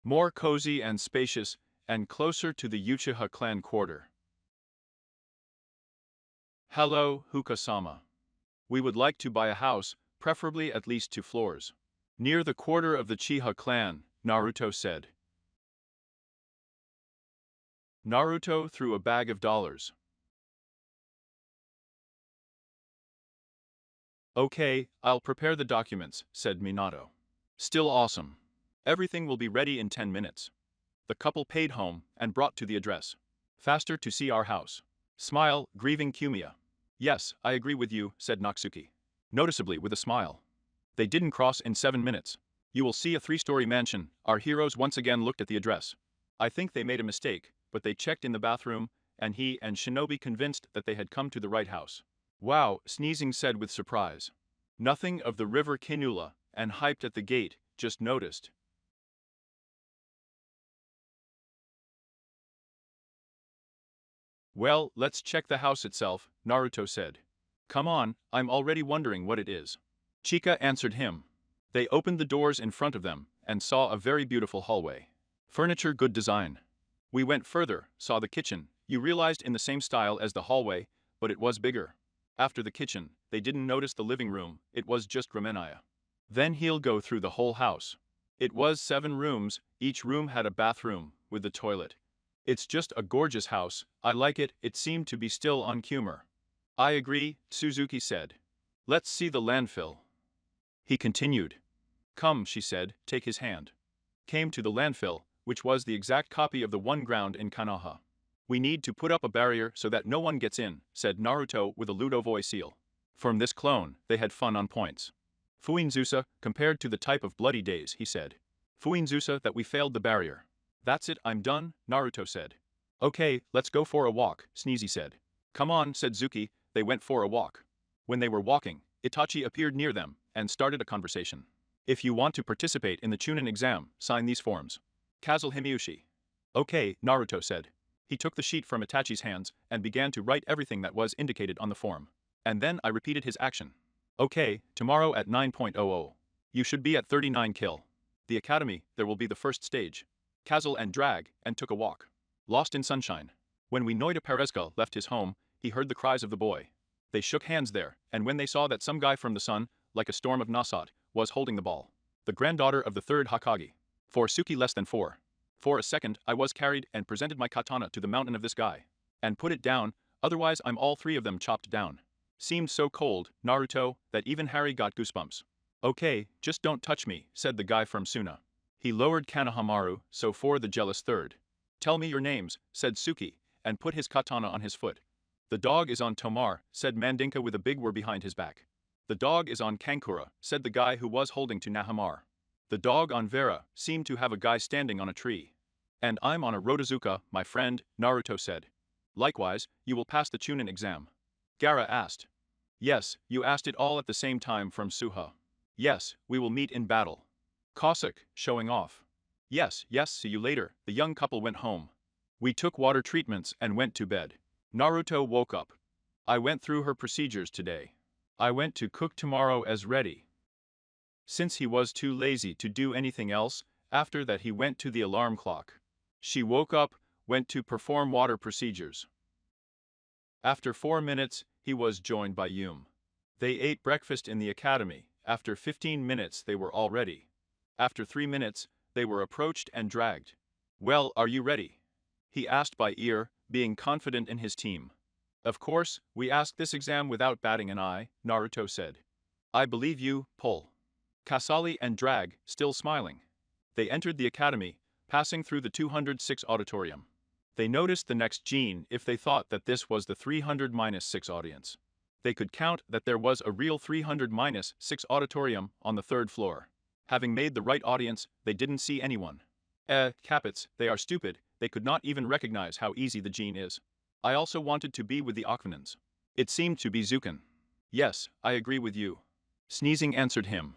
More cozy and spacious, and closer to the Uchiha clan quarter. Hello, Huka-sama. We would like to buy a house, preferably at least 2 floors. Near the quarter of the Chiha clan, Naruto said. Naruto threw a bag of dollars. Okay, I'll prepare the documents, said Minato. Still awesome. Everything will be ready in 10 minutes. The couple paid home and brought to the address. Faster to see our house. Smile, grieving Kumiya. Yes, I agree with you, said Natsuki. Noticeably with a smile. They didn't cross in 7 minutes. You will see a 3-story mansion. Our heroes once again looked at the address. I think they made a mistake, but they checked in the bathroom, and he and Shinobi convinced that they had come to the right house. Wow, Sneezing said with surprise. Nothing of the river Kinula, and hyped at the gate, just noticed. Well, let's check the house itself, Naruto said. Come on, I'm already wondering what it is. Chika answered him. They opened the doors in front of them, and saw a very beautiful hallway. Furniture good design. We went further, saw the kitchen, you realized in the same style as the hallway, but it was bigger. After the kitchen, they didn't notice the living room, it was just Ramenaya. Then he'll go through the whole house. It was 7 rooms, each room had a bathroom, with the toilet. It's just a gorgeous house, I like it, it seemed to be still on Kumar. I agree, Suzuki said. Let's see the landfill. He continued. Come, she said, take his hand. Came to the landfill, which was the exact copy of the one ground in Kanaha. We need to put up a barrier so that no one gets in, said Naruto with a Ludovoy seal. From this clone, they had fun on points. Fuinzusa, compared to the type of bloody days, he said. Fuinzusa that we failed the barrier. That's it, I'm done, Naruto said. Okay, let's go for a walk, Sneezy said. Come on, said Zuki, they went for a walk. When they were walking, Itachi appeared near them, and started a conversation. If you want to participate in the Chunin exam, sign these forms. Kazal Himiushi. Okay, Naruto said. He took the sheet from Itachi's hands, and began to write everything that was indicated on the form. And then I repeated his action. Okay, tomorrow at 9:00. You should be at 39 kill. The academy, there will be the first stage. Kazal and drag, and took a walk. Lost in sunshine. When Noida Perezka left his home, he heard the cries of the boy. They shook hands there, and when they saw that some guy from the sun, like a storm of Nasat, was holding the ball. The granddaughter of the 3rd Hokage. For Suki less than 4. For a second, I was carried and presented my katana to the mountain of this guy. And put it down, otherwise I'm all 3 of them chopped down. Seemed so cold, Naruto, that even Harry got goosebumps. Okay, just don't touch me, said the guy from Suna. He lowered Kanahamaru, so for the jealous 3rd. Tell me your names, said Suki, and put his katana on his foot. The dog is on Tomar, said Mandinka with a big word behind his back. The dog is on Kankura, said the guy who was holding to Nahamar. The dog on Vera seemed to have a guy standing on a tree. And I'm on a Rotozuka, my friend, Naruto said. Likewise, you will pass the Chunin exam. Gaara asked. Yes, you asked it all at the same time from Suha. Yes, we will meet in battle. Cossack, showing off. Yes, see you later, the young couple went home. We took water treatments and went to bed. Naruto woke up. I went through her procedures today. I went to cook tomorrow as ready. Since he was too lazy to do anything else, after that he went to the alarm clock. She woke up, went to perform water procedures. After 4 minutes, he was joined by Yum. They ate breakfast in the academy. After 15 minutes they were all ready. After 3 minutes, they were approached and dragged. Well, are you ready? He asked by ear, being confident in his team. Of course, we asked this exam without batting an eye, Naruto said. I believe you, pull. Kasali and drag, still smiling. They entered the academy, passing through the 206 auditorium. They noticed the next gene if they thought that this was the 300-6 audience. They could count that there was a real 300-6 auditorium on the 3rd floor. Having made the right audience, they didn't see anyone. Capits, they are stupid, they could not even recognize how easy the gene is. I also wanted to be with the Aquanans. It seemed to be Zukin. Yes, I agree with you. Sneezing answered him.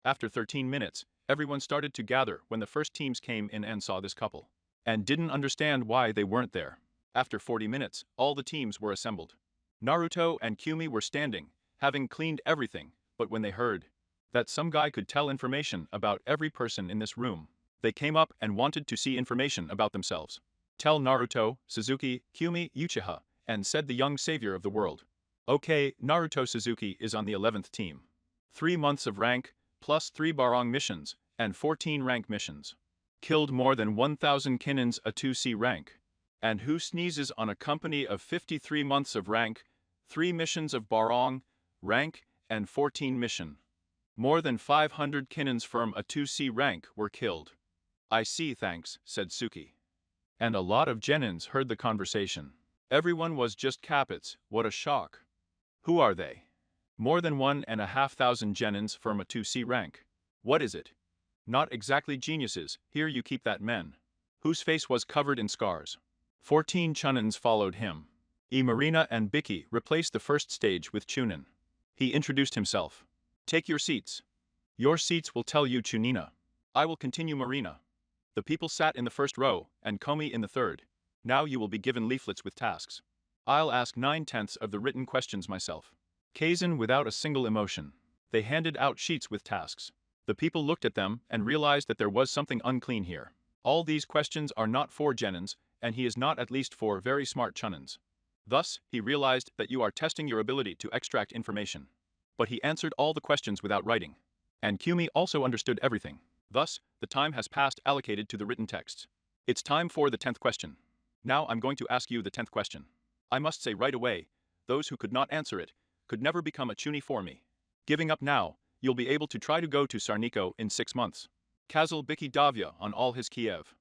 After 13 minutes, everyone started to gather when the first teams came in and saw this couple. And didn't understand why they weren't there. After 40 minutes, all the teams were assembled. Naruto and Kyumi were standing, having cleaned everything, but when they heard that some guy could tell information about every person in this room, they came up and wanted to see information about themselves. Tell Naruto, Suzuki, Kyumi, Uchiha, and said the young savior of the world. Okay, Naruto Suzuki is on the 11th team. 3 months of rank, plus 3 Barong missions, and 14 rank missions. Killed more than 1,000 Kinins a 2C rank. And who sneezes on a company of 53 months of rank, 3 missions of Barong, rank, and 14 mission. More than 500 Kinins from a 2C rank were killed. I see, thanks, said Suki. And a lot of Genins heard the conversation. Everyone was just Capits, what a shock. Who are they? More than 1,500 Genins from a 2C rank. What is it? Not exactly geniuses, here you keep that men. Whose face was covered in scars. 14 Chunins followed him. Marina and Biki replaced the first stage with Chunin. He introduced himself. Take your seats. Your seats will tell you Chunina. I will continue Marina. The people sat in the first row, and Komi in the third. Now you will be given leaflets with tasks. I'll ask 9/10 of the written questions myself. Kaizen without a single emotion. They handed out sheets with tasks. The people looked at them and realized that there was something unclean here. All these questions are not for Genins, and he is not at least for very smart Chunins. Thus, he realized that you are testing your ability to extract information. But he answered all the questions without writing. And Kyumi also understood everything. Thus, the time has passed allocated to the written texts. It's time for the 10th question. Now I'm going to ask you the 10th question. I must say right away, those who could not answer it, could never become a Chunin for me. Giving up now, you'll be able to try to go to Sarniko in 6 months. Kazal Biki Davya on all his Kiev.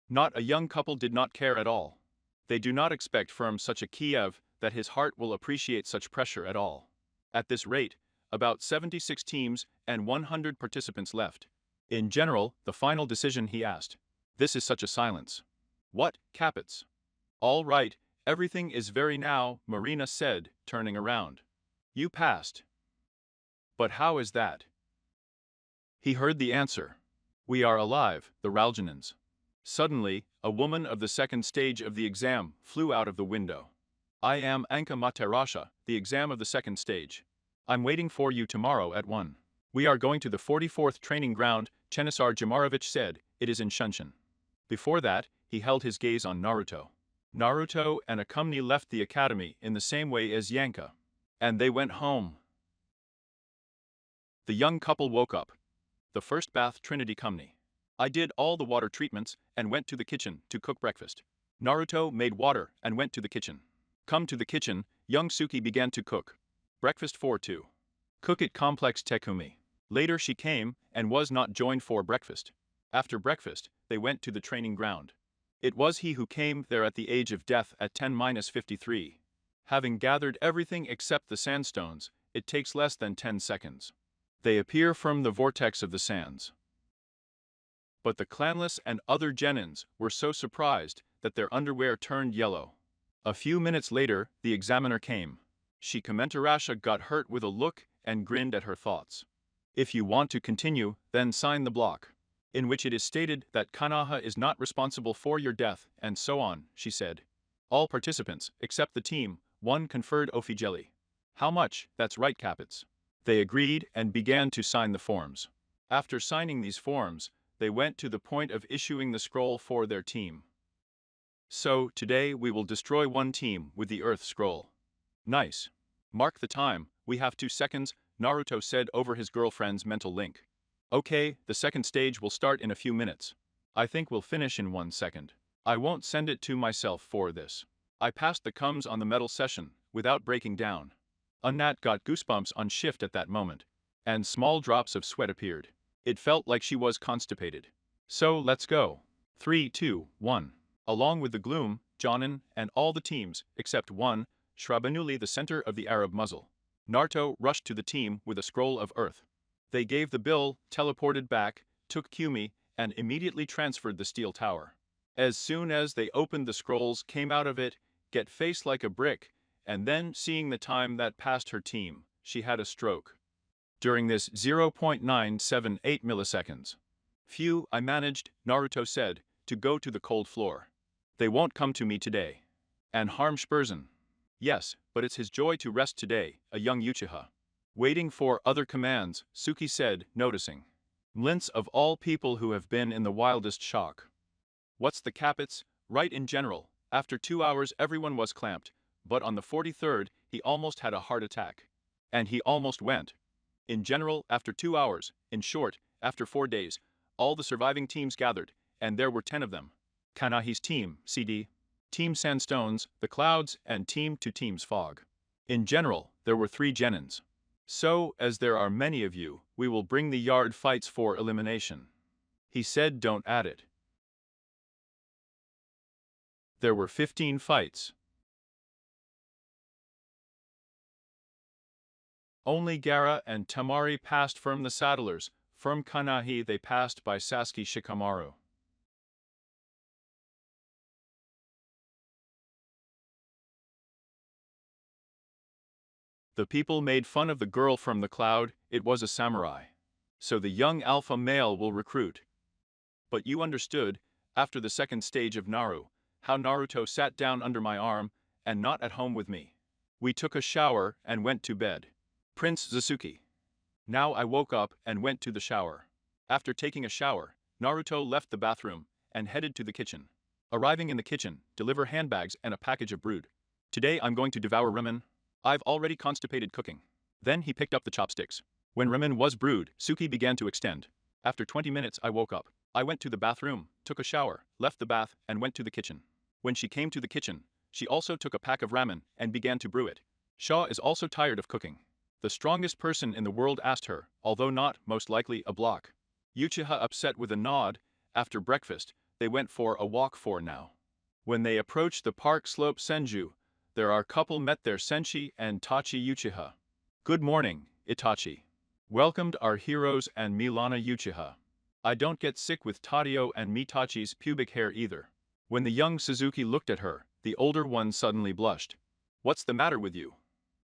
Not a young couple did not care at all. They do not expect from such a Kiev that his heart will appreciate such pressure at all. At this rate, about 76 teams and 100 participants left. In general, the final decision he asked. This is such a silence. What, Capits? All right, everything is very now, Marina said, turning around. You passed. But how is that? He heard the answer. We are alive, the Raljanins. Suddenly, a woman of the second stage of the exam flew out of the window. I am Anka Materasha, the exam of the second stage. I'm waiting for you tomorrow at 1. We are going to the 44th training ground, Chenisar Jamarovich said, it is in Shunshin. Before that, he held his gaze on Naruto. Naruto and Akumni left the academy in the same way as Yanka. And they went home. The young couple woke up. The first bath Trinity Kumni. I did all the water treatments and went to the kitchen to cook breakfast. Naruto made water and went to the kitchen. Come to the kitchen, young Suki began to cook. Breakfast for 2. Cook it complex Tekumi. Later she came and was not joined for breakfast. After breakfast, they went to the training ground. It was he who came there at the age of death at 10-53. Having gathered everything except the sandstones, it takes less than 10 seconds. They appear from the vortex of the sands. But the clanless and other Genins were so surprised that their underwear turned yellow. A few minutes later, the examiner came. She Komentarasha got hurt with a look and grinned at her thoughts. If you want to continue, then sign the block, in which it is stated that Kanaha is not responsible for your death, and so on, she said. All participants, except the team, One conferred officially. How much? That's right, Capets. They agreed and began to sign the forms. After signing these forms, they went to the point of issuing the scroll for their team. So, today we will destroy one team with the Earth Scroll. Nice. Mark the time, we have 2 seconds, Naruto said over his girlfriend's mental link. Okay, the second stage will start in a few minutes. I think we'll finish in 1 second. I won't send it to myself for this. I passed the comes on the medal session, without breaking down. Unnat got goosebumps on shift at that moment. And small drops of sweat appeared. It felt like she was constipated. So let's go. 3, 2, 1. Along with the gloom, Jonin, and all the teams, except one, Shrabanuli the center of the Arab muzzle. Naruto rushed to the team with a scroll of earth. They gave the bill, teleported back, took Kumi, and immediately transferred the steel tower. As soon as they opened the scrolls came out of it, get face like a brick, and then seeing the time that passed her team, she had a stroke. During this 0.978 milliseconds. Phew, I managed, Naruto said, to go to the cold floor. They won't come to me today. And harm Spurzen. Yes, but it's his joy to rest today, a young Uchiha. Waiting for other commands, Suki said, noticing. Mlints of all people who have been in the wildest shock. What's the Capets? Right in general, after 2 hours everyone was clamped, but on the 43rd, he almost had a heart attack. And he almost went. In general, after 2 hours, in short, after 4 days, all the surviving teams gathered, and there were 10 of them. Kanahi's team, CD. Team Sandstones, the Clouds, and Team 2 Teams Fog. In general, there were 3 Genins. So, as there are many of you, we will bring the yard fights for elimination. He said don't add it. There were 15 fights. Only Gaara and Tamari passed from the Saddlers, from Kanahi they passed by Sasuke Shikamaru. The people made fun of the girl from the cloud, it was a samurai. So the young alpha male will recruit. But you understood, after the second stage of Naru, how Naruto sat down under my arm, and not at home with me. We took a shower and went to bed. Prince Sasuke. Now I woke up and went to the shower. After taking a shower, Naruto left the bathroom and headed to the kitchen. Arriving in the kitchen, deliver handbags and a package of brood. Today I'm going to devour ramen. I've already constipated cooking. Then he picked up the chopsticks. When ramen was brewed, Suki began to extend. After 20 minutes I woke up. I went to the bathroom, took a shower, left the bath, and went to the kitchen. When she came to the kitchen, she also took a pack of ramen and began to brew it. Shaw is also tired of cooking. The strongest person in the world asked her, although not, most likely, a block. Uchiha upset with a nod. After breakfast, they went for a walk for now. When they approached the park slope Senju, there are couple met their Senshi and Tachi Uchiha. Good morning, Itachi. Welcomed our heroes and Milana Uchiha. I don't get sick with Tadio and Mitachi's pubic hair either. When the young Suzuki looked at her, the older one suddenly blushed. What's the matter with you?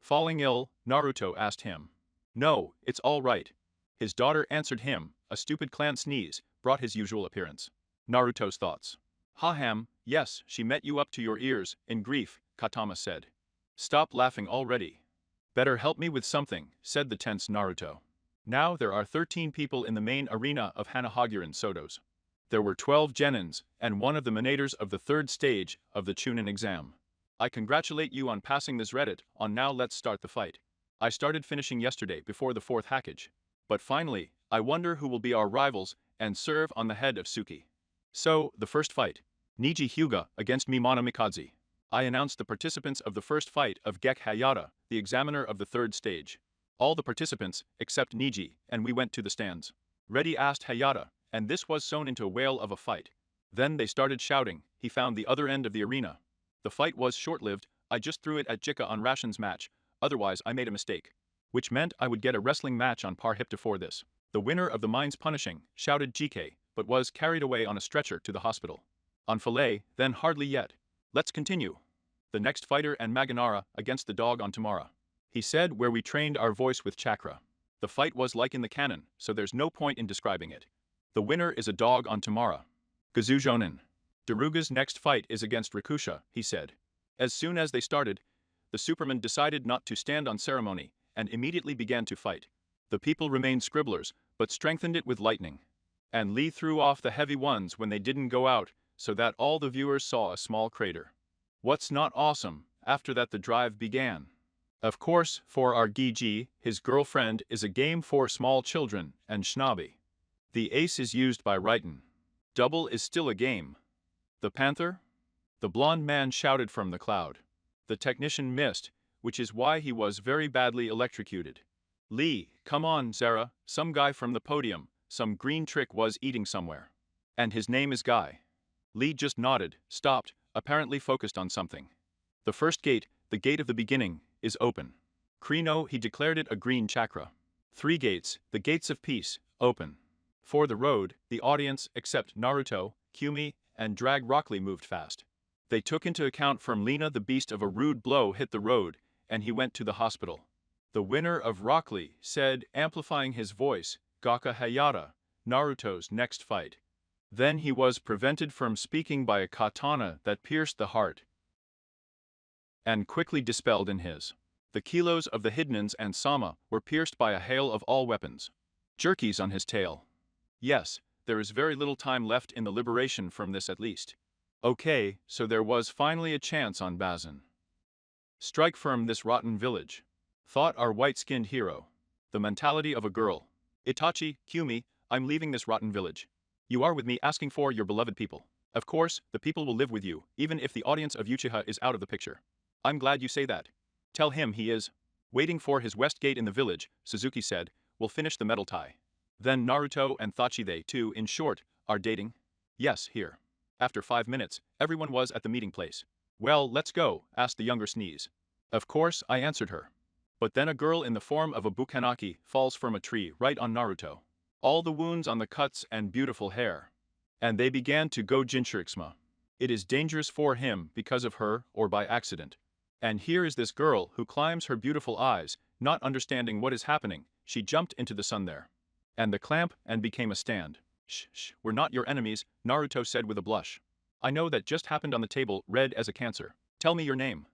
Falling ill, Naruto asked him. No, it's all right. His daughter answered him, a stupid clan sneeze brought his usual appearance. Naruto's thoughts. Haham, yes, she met you up to your ears, in grief, Katama said. Stop laughing already. Better help me with something, said the tense Naruto. Now there are 13 people in the main arena of Hanahaguren Sotos. There were 12 Genins, and one of the Minators of the 3rd stage of the Chunin exam. I congratulate you on passing this Reddit, on now let's start the fight. I started finishing yesterday before the 4th hackage. But finally, I wonder who will be our rivals and serve on the head of Suki. So, the first fight. Niji Hyuga against Mimana Mikadze. I announced the participants of the first fight of Gek Hayata, the examiner of the 3rd stage. All the participants, except Niji, and we went to the stands. Ready asked Hayata, and this was sewn into a wail of a fight. Then they started shouting, he found the other end of the arena. The fight was short-lived, I just threw it at Jika on Ration's match, otherwise I made a mistake. Which meant I would get a wrestling match on par hip for this. The winner of the Mind's Punishing, shouted GK, but was carried away on a stretcher to the hospital. On Filet, then hardly yet. Let's continue. The next fighter and Maganara against the dog on Tamara. He said where we trained our voice with chakra. The fight was like in the canon, so there's no point in describing it. The winner is a dog on Tamara. Gazu Jonin. Daruga's next fight is against Rikusha, he said. As soon as they started, the Superman decided not to stand on ceremony, and immediately began to fight. The people remained scribblers, but strengthened it with lightning. And Lee threw off the heavy ones when they didn't go out, so that all the viewers saw a small crater. What's not awesome? After that the drive began. Of course, for our Gigi, his girlfriend is a game for small children and Schnobby. The ace is used by Raiten. Double is still a game. The panther? The blonde man shouted from the cloud. The technician missed, which is why he was very badly electrocuted. Lee, come on, Zara, some guy from the podium, some green trick was eating somewhere. And his name is Guy. Lee just nodded, stopped, apparently focused on something. The first gate, the gate of the beginning, is open. Krino, he declared it a green chakra. 3 gates, the gates of peace, open. For the road, the audience, except Naruto, Kumi, and Drag Rockley moved fast. They took into account from Lena the beast of a rude blow hit the road, and he went to the hospital. The winner of Rockley said, amplifying his voice, Gaka Hayata, Naruto's next fight. Then he was prevented from speaking by a katana that pierced the heart and quickly dispelled in his. The kilos of the Hidnans and Sama were pierced by a hail of all weapons. Jerkies on his tail. Yes, there is very little time left in the liberation from this at least. Okay, so there was finally a chance on Bazin. Strike from this rotten village. Thought our white-skinned hero. The mentality of a girl. Itachi, Kumi, I'm leaving this rotten village. You are with me asking for your beloved people. Of course, the people will live with you, even if the audience of Uchiha is out of the picture. I'm glad you say that. Tell him he is waiting for his west gate in the village, Suzuki said, we'll finish the metal tie. Then Naruto and Tachi, they too, in short, are dating? Yes, here. After 5 minutes, everyone was at the meeting place. Well, let's go, asked the younger Sneeze. Of course, I answered her. But then a girl in the form of a bukanaki falls from a tree right on Naruto. All the wounds on the cuts and beautiful hair. And they began to go Jinchurixma. It is dangerous for him because of her or by accident. And here is this girl who climbs her beautiful eyes, not understanding what is happening, she jumped into the sun there. And the clamp and became a stand. Shh, we're not your enemies, Naruto said with a blush. I know that just happened on the table, red as a cancer. Tell me your name.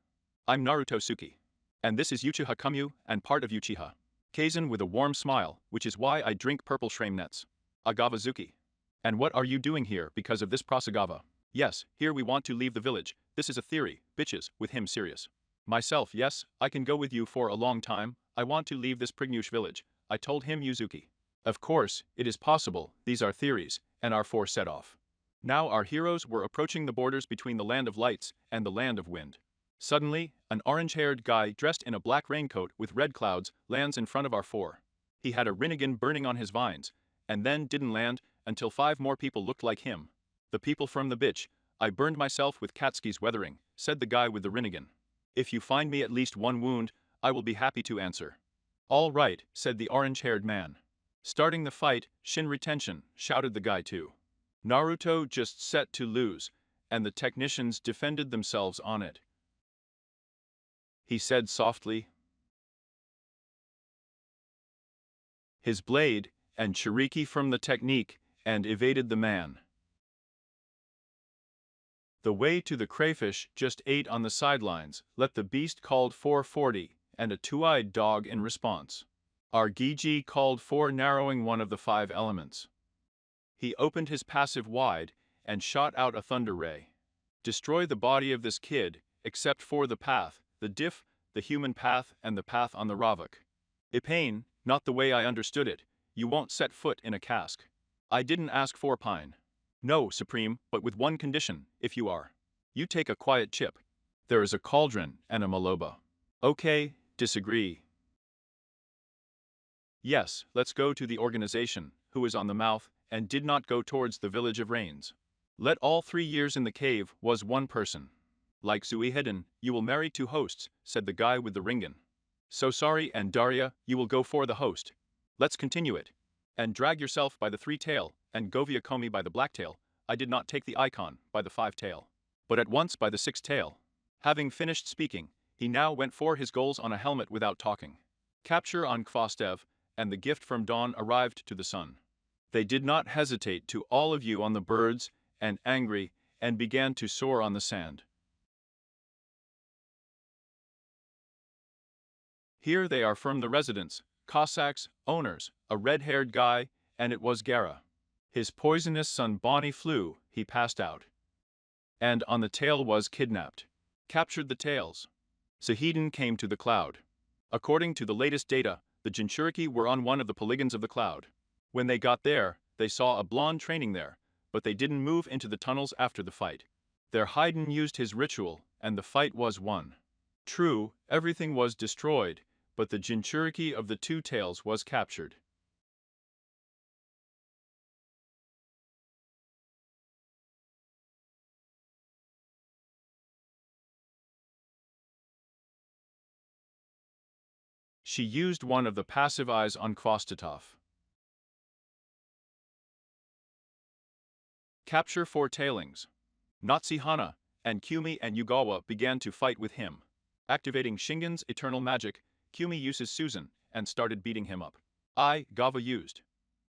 I'm Naruto Suki. And this is Uchiha Kumyu and part of Uchiha. Kaizen with a warm smile, which is why I drink purple shame nets. Agavazuki. And what are you doing here because of this Prasagava? Yes, here we want to leave the village, this is a theory, bitches, with him serious. Myself, yes, I can go with you for a long time, I want to leave this Prignush village, I told him Yuzuki. Of course, it is possible, these are theories, and our 4 set off. Now our heroes were approaching the borders between the land of lights and the land of wind. Suddenly, an orange-haired guy dressed in a black raincoat with red clouds lands in front of our 4. He had a Rinnegan burning on his vines, and then didn't land until 5 more people looked like him. The people from the bitch, I burned myself with Katsuki's weathering, said the guy with the Rinnegan. If you find me at least 1 wound, I will be happy to answer. All right, said the orange-haired man. Starting the fight, Shin retention, shouted the guy too. Naruto just set to lose, and the technicians defended themselves on it. He said softly. His blade, and Chiriki from the technique, and evaded the man. The way to the crayfish just ate on the sidelines, let the beast called 440, and a 2-eyed dog in response. Our Gigi called 4 narrowing one of the 5 elements. He opened his passive wide, and shot out a thunder ray. Destroy the body of this kid, except for the path, the diff, the human path and the path on the Ravak. Ipain, not the way I understood it, you won't set foot in a cask. I didn't ask for pine. No, Supreme, but with one condition, if you are. You take a quiet chip. There is a cauldron and a maloba. Okay, disagree. Yes, let's go to the organization, who is on the mouth, and did not go towards the village of rains. Let all 3 years in the cave was 1 person. Like Zuihedin, you will marry 2 hosts, said the guy with the ringen. So sorry, and Daria, you will go for the host. Let's continue it. And drag yourself by the 3-tail, and Govia Komi by the black-tail. I did not take the icon by the 5-tail, but at once by the 6-tail. Having finished speaking, he now went for his goals on a helmet without talking. Capture on Kvostev, and the gift from dawn arrived to the sun. They did not hesitate to all of you on the birds, and angry, and began to soar on the sand. Here they are from the residents, Cossacks, owners, a red-haired guy, and it was Gara. His poisonous son Bonnie flew, he passed out. And on the tail was kidnapped. Captured the tails. Sahedin came to the cloud. According to the latest data, the Jinchuriki were on one of the polygons of the cloud. When they got there, they saw a blonde training there, but they didn't move into the tunnels after the fight. Their Haydn used his ritual, and the fight was won. True, everything was destroyed, but the Jinchuriki of the two tails was captured. She used one of the passive eyes on Kvostotov. Capture 4 tailings. Natsuhana, and Kumi and Yugawa began to fight with him. Activating Shingen's eternal magic, Kumi uses Susan and started beating him up. Gava used.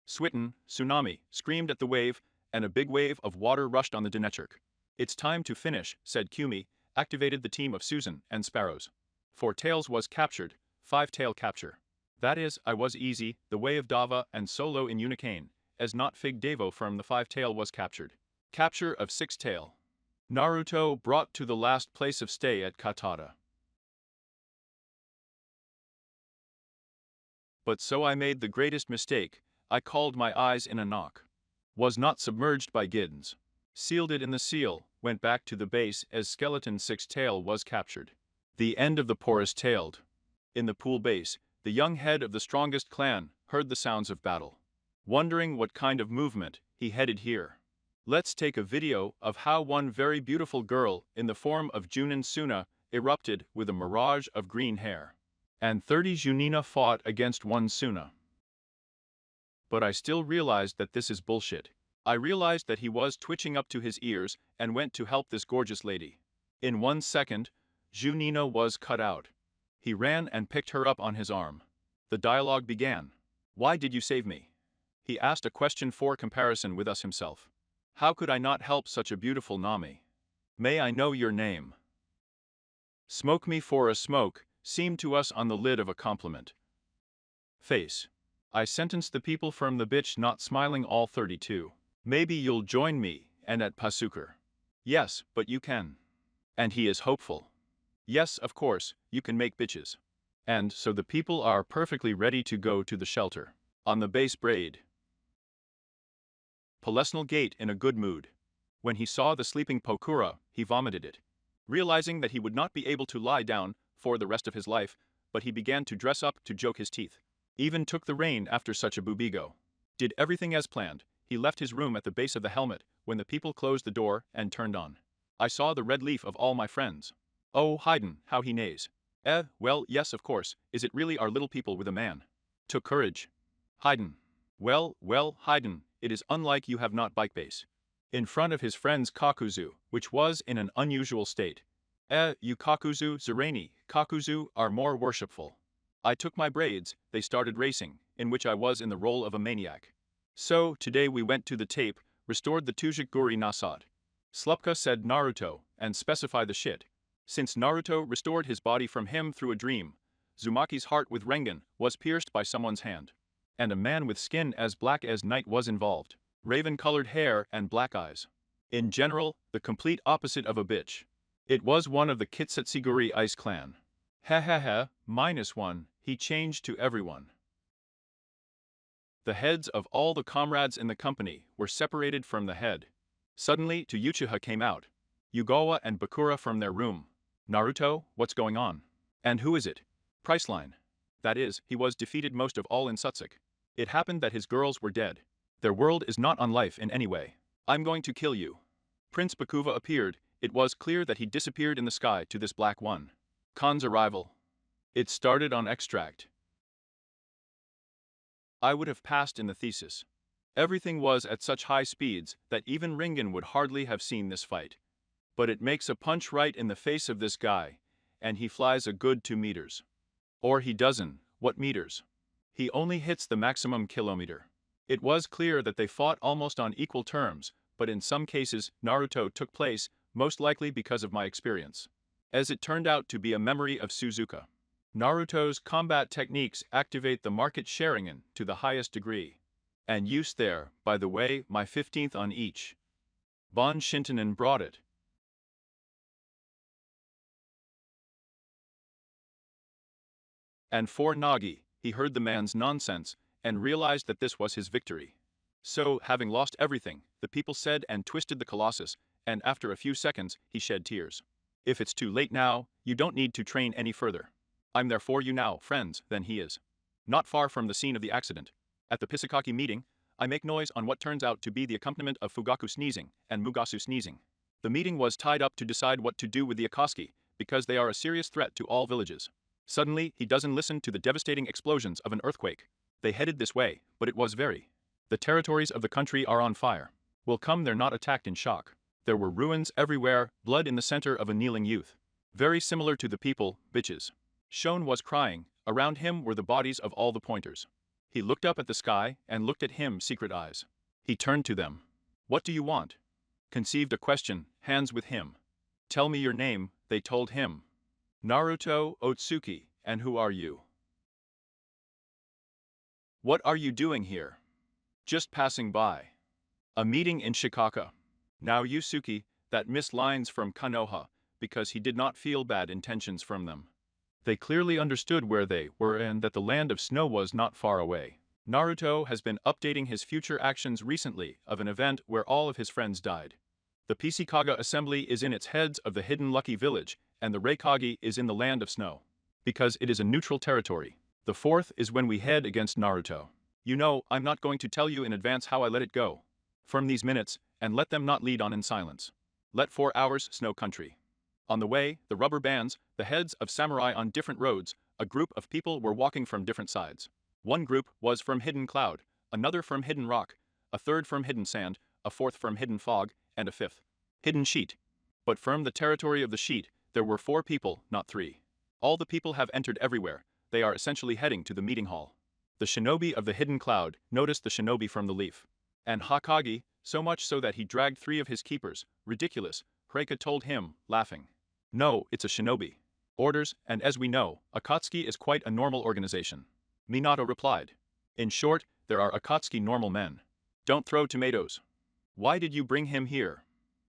Switten, Tsunami, screamed at the wave, and a big wave of water rushed on the Dinechurk. It's time to finish, said Kumi, activated the team of Susan and Sparrows. 4 tails was captured, 5 tail capture. That is, I was easy, the way of Dava and solo in Unicane, as not Fig Devo from the 5 tail was captured. Capture of 6 tail. Naruto brought to the last place of stay at Katada. But so I made the greatest mistake, I called my eyes in a knock. Was not submerged by Giddens. Sealed it in the seal, went back to the base as skeleton 6 tail was captured. The end of the porous tailed. In the pool base, the young head of the strongest clan heard the sounds of battle. Wondering what kind of movement, he headed here. Let's take a video of how one very beautiful girl in the form of Junin Suna erupted with a mirage of green hair. And 30 Junina fought against one Suna. But I still realized that this is bullshit. I realized that he was twitching up to his ears and went to help this gorgeous lady. In 1 second, Junina was cut out. He ran and picked her up on his arm. The dialogue began. Why did you save me? He asked a question for comparison with us himself. How could I not help such a beautiful Nami? May I know your name? Smoke me for a smoke seemed to us on the lid of a compliment. Face. I sentenced the people from the bitch not smiling all 32. Maybe you'll join me, and at Pasuker. Yes, but you can. And he is hopeful. Yes, of course, you can make bitches. And so the people are perfectly ready to go to the shelter. On the base braid. Palesnal gate in a good mood. When he saw the sleeping Pokura, he vomited it. Realizing that he would not be able to lie down for the rest of his life, but he began to dress up to joke his teeth. Even took the rein after such a boobigo. Did everything as planned. He left his room at the base of the helmet when the people closed the door and turned on. I saw the red leaf of all my friends. Oh, Haydn, how he neighs. Well, yes, of course, is it really our little people with a man? Took courage. Haydn. Well, Haydn, it is unlike you have not bike base. In front of his friends Kakuzu, which was in an unusual state. You Kakuzu, Zerani, Kakuzu are more worshipful. I took my braids, they started racing, in which I was in the role of a maniac. So, today we went to the tape, restored the Tujik-guri Nasad. Slupka said Naruto, and specify the shit. Since Naruto restored his body from him through a dream, Zumaki's heart with Rengen was pierced by someone's hand. And a man with skin as black as night was involved. Raven-colored hair and black eyes. In general, the complete opposite of a bitch. It was one of the Kitsetsuguri Ice clan. -1, he changed to everyone. The heads of all the comrades in the company were separated from the head. Suddenly, to Uchiha came out. Yugawa and Bakura from their room. Naruto, what's going on? And who is it? Priceline. That is, he was defeated most of all in Sutsuk. It happened that his girls were dead. Their world is not on life in any way. I'm going to kill you. Prince Bakuva appeared. It was clear that he disappeared in the sky to this black one. Khan's arrival. It started on extract. I would have passed in the thesis. Everything was at such high speeds that even Ringen would hardly have seen this fight. But it makes a punch right in the face of this guy, and he flies a good 2 meters. Or he doesn't, what meters? He only hits the maximum kilometer. It was clear that they fought almost on equal terms, but in some cases Naruto took place, most likely because of my experience. As it turned out to be a memory of Suzuka. Naruto's combat techniques activate the market Sharingan to the highest degree. And use there, by the way, my 15th on each. Bon Shintonin brought it. And for Nagi, he heard the man's nonsense, and realized that this was his victory. So, having lost everything, the people said and twisted the Colossus, and after a few seconds, he shed tears. If it's too late now, you don't need to train any further. I'm there for you now, friends, then he is. Not far from the scene of the accident. At the Pisakaki meeting, I make noise on what turns out to be the accompaniment of Fugaku sneezing and Mugasu sneezing. The meeting was tied up to decide what to do with the Akatsuki, because they are a serious threat to all villages. Suddenly, he doesn't listen to the devastating explosions of an earthquake. They headed this way, but it was very. The territories of the country are on fire. Will come they're not attacked in shock. There were ruins everywhere, blood in the center of a kneeling youth. Very similar to the people, bitches. Shon was crying, around him were the bodies of all the pointers. He looked up at the sky and looked at him secret eyes. He turned to them. What do you want? Conceived a question, hands with him. Tell me your name, they told him. Naruto Otsuki, and who are you? What are you doing here? Just passing by. A meeting in Shikaka. Now Yusuke, that missed lines from Konoha, because he did not feel bad intentions from them. They clearly understood where they were and that the land of snow was not far away. Naruto has been updating his future actions recently of an event where all of his friends died. The Pisakage assembly is in its heads of the hidden Lucky Village, and the Reikage is in the land of snow. Because it is a neutral territory. The fourth is when we head against Naruto. You know, I'm not going to tell you in advance how I let it go. From these minutes, and let them not lead on in silence. Let 4 hours snow country. On the way, the rubber bands, the heads of samurai on different roads, a group of people were walking from different sides. One group was from hidden cloud, another from hidden rock, a third from hidden sand, a fourth from hidden fog, and a fifth. Hidden sheet. But from the territory of the sheet, there were 4 people, not 3. All the people have entered everywhere, they are essentially heading to the meeting hall. The shinobi of the hidden cloud noticed the shinobi from the leaf. And Hokage, so much so that he dragged 3 of his keepers, ridiculous, Reika told him, laughing. No, it's a shinobi. Orders, and as we know, Akatsuki is quite a normal organization. Minato replied. In short, there are Akatsuki normal men. Don't throw tomatoes. Why did you bring him here?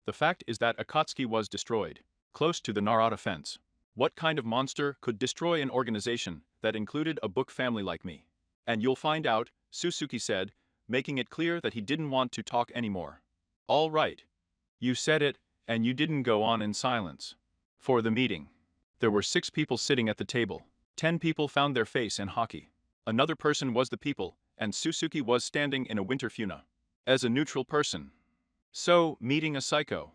The fact is that Akatsuki was destroyed, close to the Narada fence. What kind of monster could destroy an organization that included a book family like me? And you'll find out, Suzuki said, making it clear that he didn't want to talk anymore. All right. You said it, and you didn't go on in silence. For the meeting. There were 6 people sitting at the table. 10 people found their face in hockey. Another person was the people, and Suzuki was standing in a winter funa. As a neutral person. So, meeting a psycho.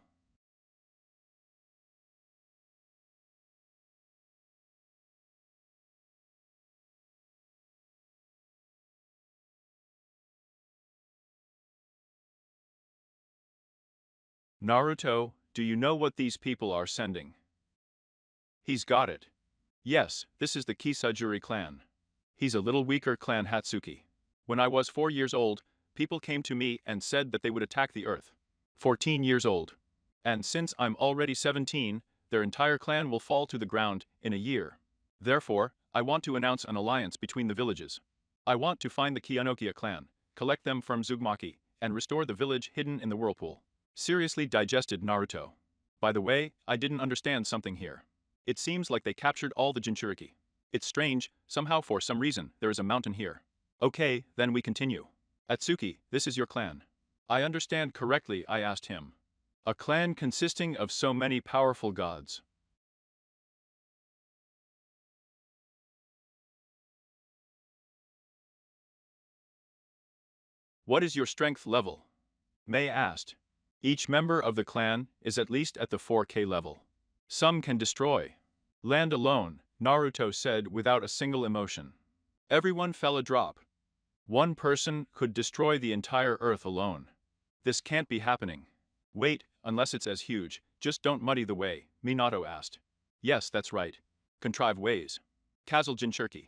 Naruto, do you know what these people are sending? He's got it. Yes, this is the Kisajuri clan. He's a little weaker clan Hatsuki. When I was 4 years old, people came to me and said that they would attack the earth. 14 years old. And since I'm already 17, their entire clan will fall to the ground in a year. Therefore, I want to announce an alliance between the villages. I want to find the Kianokia clan, collect them from Uzumaki, and restore the village hidden in the whirlpool. Seriously digested Naruto. By the way, I didn't understand something here. It seems like they captured all the Jinchuriki. It's strange, somehow for some reason, there is a mountain here. Okay, then we continue. Atsuki, this is your clan. I understand correctly, I asked him. A clan consisting of so many powerful gods. What is your strength level? Mei asked. Each member of the clan is at least at the 4K level. Some can destroy land alone, Naruto said without a single emotion. Everyone fell a drop. One person could destroy the entire earth alone. This can't be happening. Wait, unless it's as huge, just don't muddy the way, Minato asked. Yes, that's right. Contrive ways. Kazel Jinchuriki.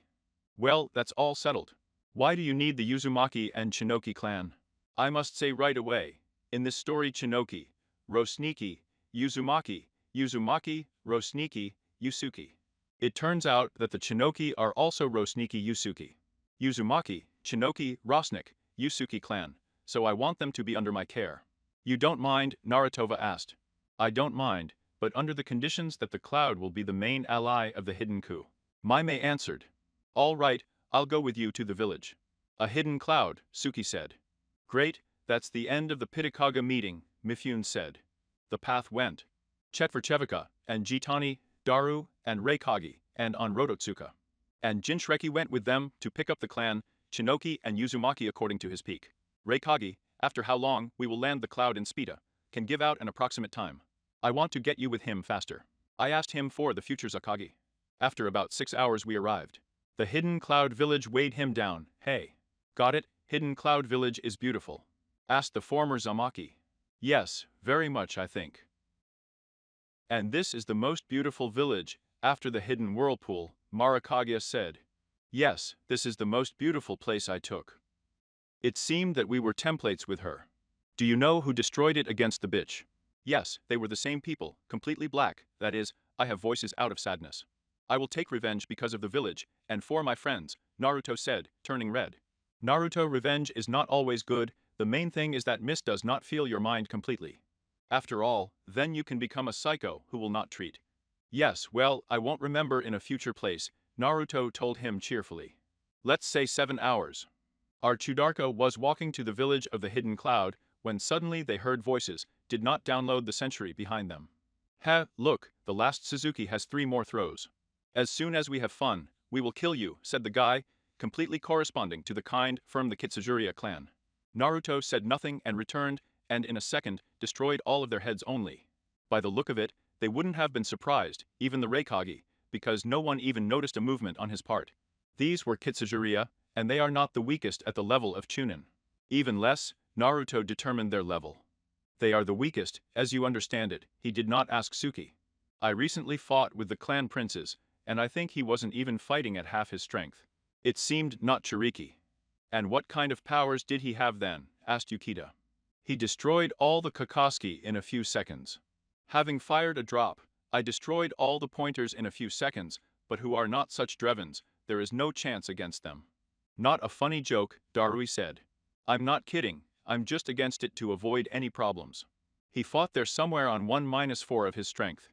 Well, that's all settled. Why do you need the Uzumaki and Chinoki clan? I must say right away, in this story Chinoki, Rosniki, Uzumaki, Uzumaki, Rosniki, Yusuki. It turns out that the Chinoki are also Rosniki Yusuki. Uzumaki, Chinoki, Rosnik, Yusuki clan, so I want them to be under my care. You don't mind? Narutova asked. I don't mind, but under the conditions that the cloud will be the main ally of the hidden coup. Maime answered. All right, I'll go with you to the village. A hidden cloud, Suki said. Great, that's the end of the Pitakaga meeting, Mifune said. The path went. Chetverchevika, and Jitani, Daru, and Reikage, and on Rodotsuka. And Jinshreki went with them to pick up the clan, Chinoki and Uzumaki according to his peak. Reikage, after how long we will land the cloud in Spita, can give out an approximate time. I want to get you with him faster. I asked him for the future Zakagi. After about 6 hours we arrived. The hidden cloud village weighed him down. Hey. Got it? Hidden cloud village is beautiful. Asked the former Zamaki. Yes, very much I think. And this is the most beautiful village, after the hidden whirlpool, Marakagia said. Yes, this is the most beautiful place I took. It seemed that we were templates with her. Do you know who destroyed it against the bitch? Yes, they were the same people, completely black, that is, I have voices out of sadness. I will take revenge because of the village, and for my friends, Naruto said, turning red. Naruto, revenge is not always good, the main thing is that mist does not feel your mind completely. After all, then you can become a psycho who will not treat. Yes, well, I won't remember in a future place, Naruto told him cheerfully. Let's say 7 hours. Our Chudarko was walking to the village of the hidden cloud, when suddenly they heard voices, did not download the century behind them. Heh, look, the last Suzuki has 3 more throws. As soon as we have fun, we will kill you, said the guy, completely corresponding to the kind, firm the Kitsujuria clan. Naruto said nothing and returned, and in a second, destroyed all of their heads only. By the look of it, they wouldn't have been surprised, even the Reikage, because no one even noticed a movement on his part. These were Kitsujuria, and they are not the weakest at the level of Chunin. Even less, Naruto determined their level. They are the weakest, as you understand it, he did not ask Suki. I recently fought with the clan princes, and I think he wasn't even fighting at half his strength. It seemed not Chiriki. And what kind of powers did he have then? Asked Yukita. He destroyed all the Kakashi in a few seconds. Having fired a drop, I destroyed all the pointers in a few seconds, but who are not such Drevens, there is no chance against them. Not a funny joke, Darui said. I'm not kidding, I'm just against it to avoid any problems. He fought there somewhere on 1-4 of his strength.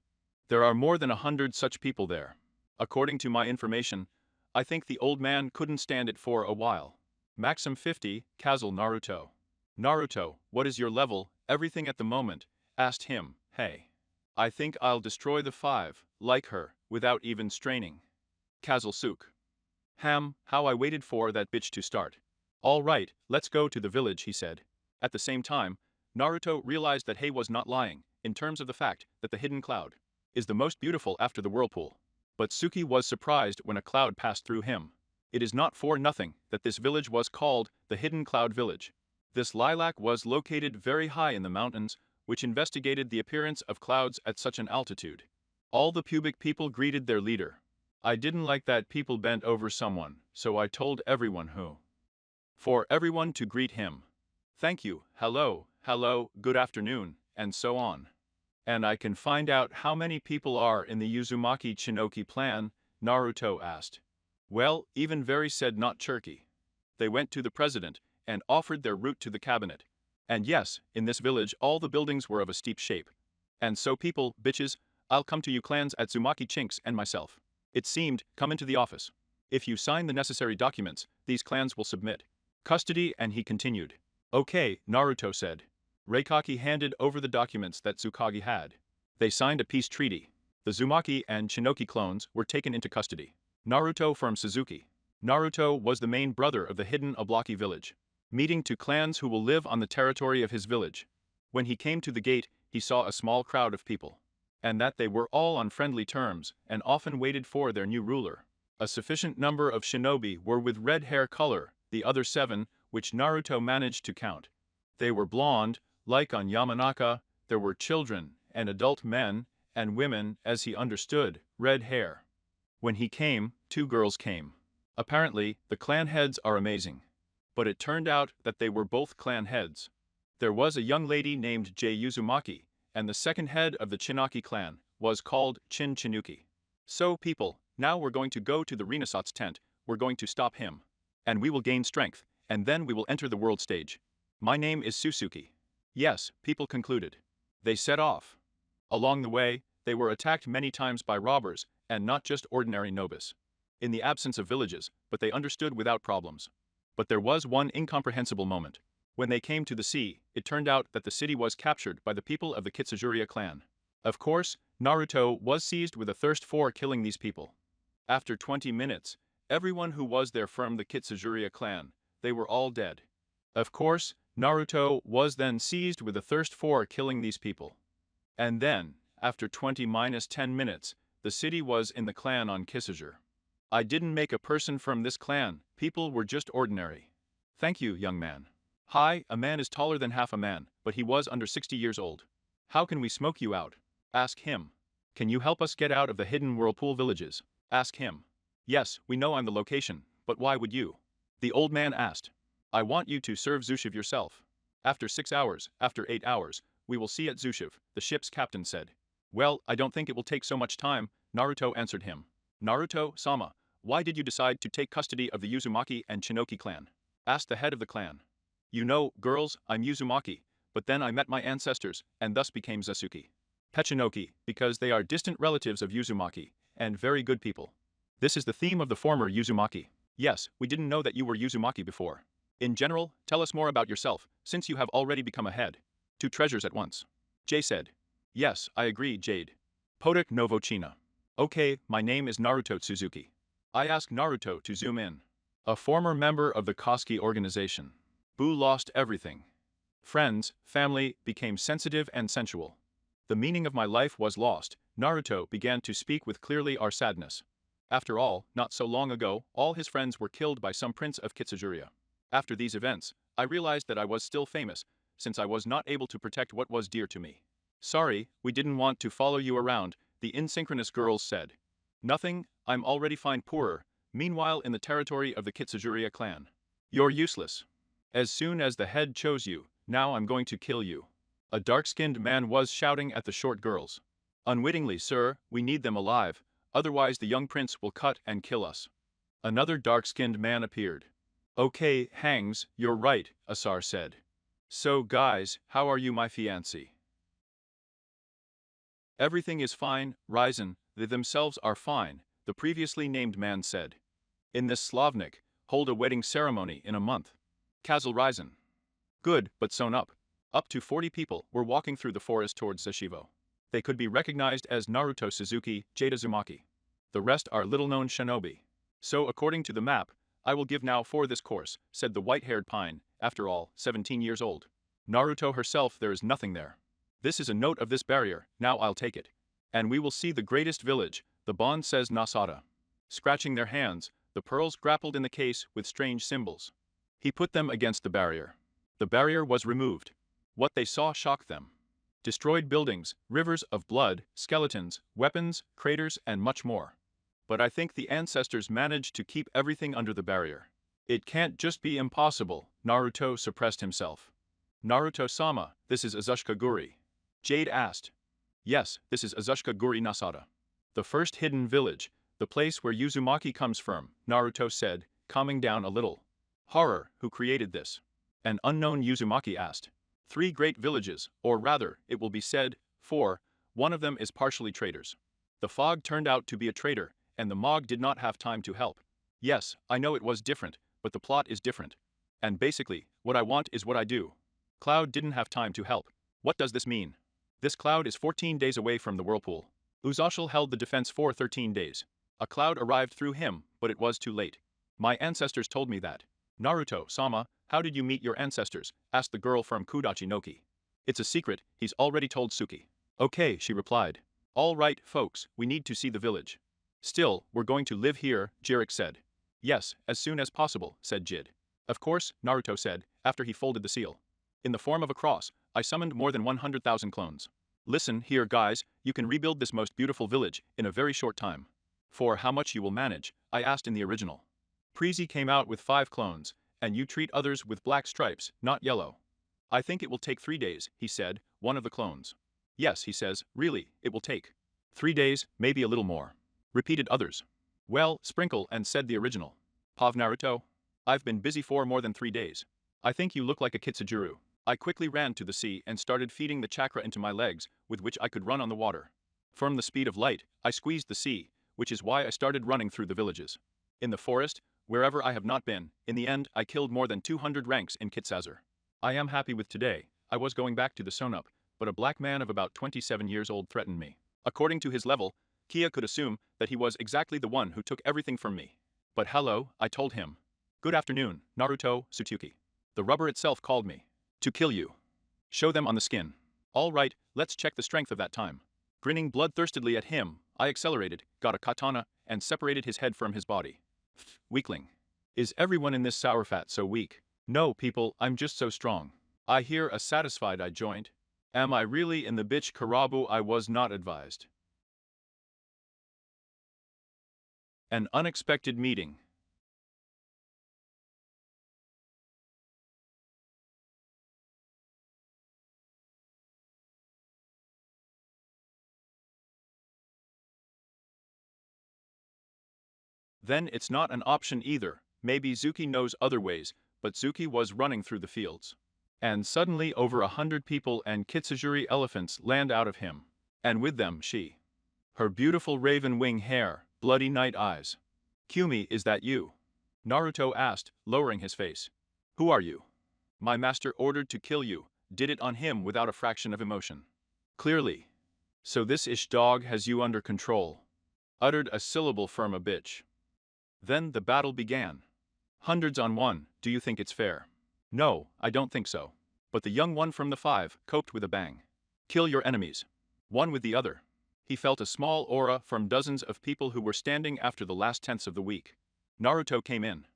There are more than 100 such people there. According to my information, I think the old man couldn't stand it for a while. Maxim 50, Kazal Naruto. Naruto, what is your level, everything at the moment? Asked him, hey. I think I'll destroy the 5, like her, without even straining. Kazal Suk. How I waited for that bitch to start. All right, let's go to the village, he said. At the same time, Naruto realized that Hei was not lying, in terms of the fact that the hidden cloud is the most beautiful after the whirlpool. But Suki was surprised when a cloud passed through him. It is not for nothing that this village was called the Hidden Cloud Village. This lilac was located very high in the mountains, which investigated the appearance of clouds at such an altitude. All the pubic people greeted their leader. I didn't like that people bent over someone, so I told everyone for everyone to greet him. Thank you, hello, good afternoon, and so on. And I can find out how many people are in the Uzumaki Chinoki clan, Naruto asked. Well, even very said not Cherky. They went to the president, and offered their route to the cabinet. And yes, in this village all the buildings were of a steep shape. And so people, bitches, I'll come to you clans at Uzumaki Chinks and myself. It seemed, come into the office. If you sign the necessary documents, these clans will submit custody, and he continued. Okay, Naruto said. Reikage handed over the documents that Tsukage had. They signed a peace treaty. The Uzumaki and Chinoki clones were taken into custody. Naruto from Suzuki. Naruto was the main brother of the hidden Oblaki village. Meeting 2 clans who will live on the territory of his village. When he came to the gate, he saw a small crowd of people. And that they were all on friendly terms, and often waited for their new ruler. A sufficient number of shinobi were with red hair color, the other 7, which Naruto managed to count. They were blonde, like on Yamanaka, there were children, and adult men, and women, as he understood, red hair. When he came, 2 girls came. Apparently, the clan heads are amazing. But it turned out that they were both clan heads. There was a young lady named Jei Uzumaki, and the second head of the Chinaki clan was called Chin Chinuki. So people, Now we're going to go to the Renaissance tent, we're going to stop him. And we will gain strength, and then we will enter the world stage. My name is Suzuki. Yes, people concluded. They set off. Along the way, they were attacked many times by robbers, and not just ordinary nobis. In the absence of villages, but they understood without problems. But there was one incomprehensible moment. When they came to the sea, it turned out that the city was captured by the people of the Kitsujuria clan. Of course, Naruto was seized with a thirst for killing these people. After 20 minutes, everyone who was there from the Kitsujuria clan, they were all dead. Of course, Naruto was then seized with a thirst for killing these people. And then, after 20-10 minutes, the city was in the clan on Kisujur. I didn't make a person from this clan, people were just ordinary. Thank you, young man. Hi, a man is taller than half a man, but he was under 60 years old. How can we smoke you out? Ask him. Can you help us get out of the hidden whirlpool villages? Ask him. Yes, we know I'm the location, but why would you? The old man asked. I want you to serve Zushiv yourself. After 6 hours, after 8 hours, we will see at Zushiv, the ship's captain said. Well, I don't think it will take so much time, Naruto answered him. Naruto-sama, why did you decide to take custody of the Uzumaki and Chinoki clan? Asked the head of the clan. You know, girls, I'm Uzumaki, but then I met my ancestors, and thus became Sasuke. Pechinoki, because they are distant relatives of Uzumaki, and very good people. This is the theme of the former Uzumaki. Yes, we didn't know that you were Uzumaki before. In general, tell us more about yourself, since you have already become a head. 2 treasures at once. Jay said. Yes, I agree, Jade. Podok Novochina. Okay, my name is Naruto Suzuki. I asked Naruto to zoom in. A former member of the Koski organization. Boo lost everything. Friends, family, became sensitive and sensual. The meaning of my life was lost, Naruto began to speak with clearly our sadness. After all, not so long ago, all his friends were killed by some prince of Kitsujuria. After these events, I realized that I was still famous, since I was not able to protect what was dear to me. Sorry, we didn't want to follow you around, the insynchronous girls said. Nothing, I'm already fine poorer, meanwhile in the territory of the Kitsujuria clan. You're useless. As soon as the head chose you, now I'm going to kill you. A dark-skinned man was shouting at the short girls. Unwittingly, sir, we need them alive, otherwise the young prince will cut and kill us. Another dark-skinned man appeared. Okay, Hangs, you're right, Asar said. So guys, how are you my fiancé? Everything is fine, Ryzen, they themselves are fine, the previously named man said. In this Slavnik, hold a wedding ceremony in a month. Kazal Ryzen. Good, but sewn up. Up to 40 people were walking through the forest towards Sashivo. They could be recognized as Naruto Suzuki, Jade Uzumaki. The rest are little-known shinobi. So according to the map, I will give now for this course, said the white-haired pine, after all, 17 years old. Naruto herself there is nothing there. This is a note of this barrier, now I'll take it. And we will see the greatest village, the bond says Nasada. Scratching their hands, the pearls grappled in the case with strange symbols. He put them against the barrier. The barrier was removed. What they saw shocked them. Destroyed buildings, rivers of blood, skeletons, weapons, craters and much more. But I think the ancestors managed to keep everything under the barrier. It can't just be impossible, Naruto suppressed himself. Naruto-sama, this is Azushika-guri. Jade asked. Yes, this is Azushika-guri Nasada. The first hidden village, the place where Uzumaki comes from, Naruto said, calming down a little. Horror, who created this? An unknown Uzumaki asked. 3 great villages, or rather, it will be said, 4, one of them is partially traitors. The fog turned out to be a traitor, and the Mog did not have time to help. Yes, I know it was different, but the plot is different. And basically, what I want is what I do. Cloud didn't have time to help. What does this mean? This Cloud is 14 days away from the whirlpool. Uzashil held the defense for 13 days. A cloud arrived through him, but it was too late. My ancestors told me that. Naruto-sama, how did you meet your ancestors? Asked the girl from Kudachi Noki. It's a secret, he's already told Suki. Okay, she replied. All right, folks, we need to see the village. Still, we're going to live here, Jirik said. Yes, as soon as possible, said Jid. Of course, Naruto said, after he folded the seal. In the form of a cross, I summoned more than 100,000 clones. Listen here guys, you can rebuild this most beautiful village in a very short time. For how much you will manage, I asked in the original. Prezi came out with 5 clones, and you treat others with black stripes, not yellow. I think it will take 3 days, he said, one of the clones. Yes, he says, really, it will take 3 days, maybe a little more. Repeated others. Well, sprinkle and said the original. Pav Naruto? I've been busy for more than 3 days. I think you look like a kitsujuru. I quickly ran to the sea and started feeding the chakra into my legs, with which I could run on the water. From the speed of light, I squeezed the sea, which is why I started running through the villages. In the forest, wherever I have not been, in the end I killed more than 200 ranks in Kitsazur. I am happy with today. I was going back to the Sonup, but a black man of about 27 years old threatened me. According to his level, Kia could assume that he was exactly the one who took everything from me. But hello, I told him. Good afternoon, Naruto, Tsutsuki. The rubber itself called me. To kill you. Show them on the skin. All right, let's check the strength of that time. Grinning bloodthirstedly at him, I accelerated, got a katana, and separated his head from his body. Weakling. Is everyone in this sour fat so weak? No, people, I'm just so strong. I hear a satisfied I joined. Am I really in the bitch Karabu? I was not advised. An unexpected meeting. Then it's not an option either. Maybe Zuki knows other ways, but Zuki was running through the fields. And suddenly over 100 people and kitsujuri elephants land out of him. And with them she. Her beautiful raven wing hair, bloody night eyes. Kumi, is that you? Naruto asked, lowering his face. Who are you? My master ordered to kill you, did it on him without a fraction of emotion. Clearly. So this ish dog has you under control. Uttered a syllable from a bitch. Then the battle began. Hundreds on one, do you think it's fair? No, I don't think so. But the young one from the five coped with a bang. Kill your enemies. One with the other. He felt a small aura from dozens of people who were standing after the last tenths of the week. Naruto came in.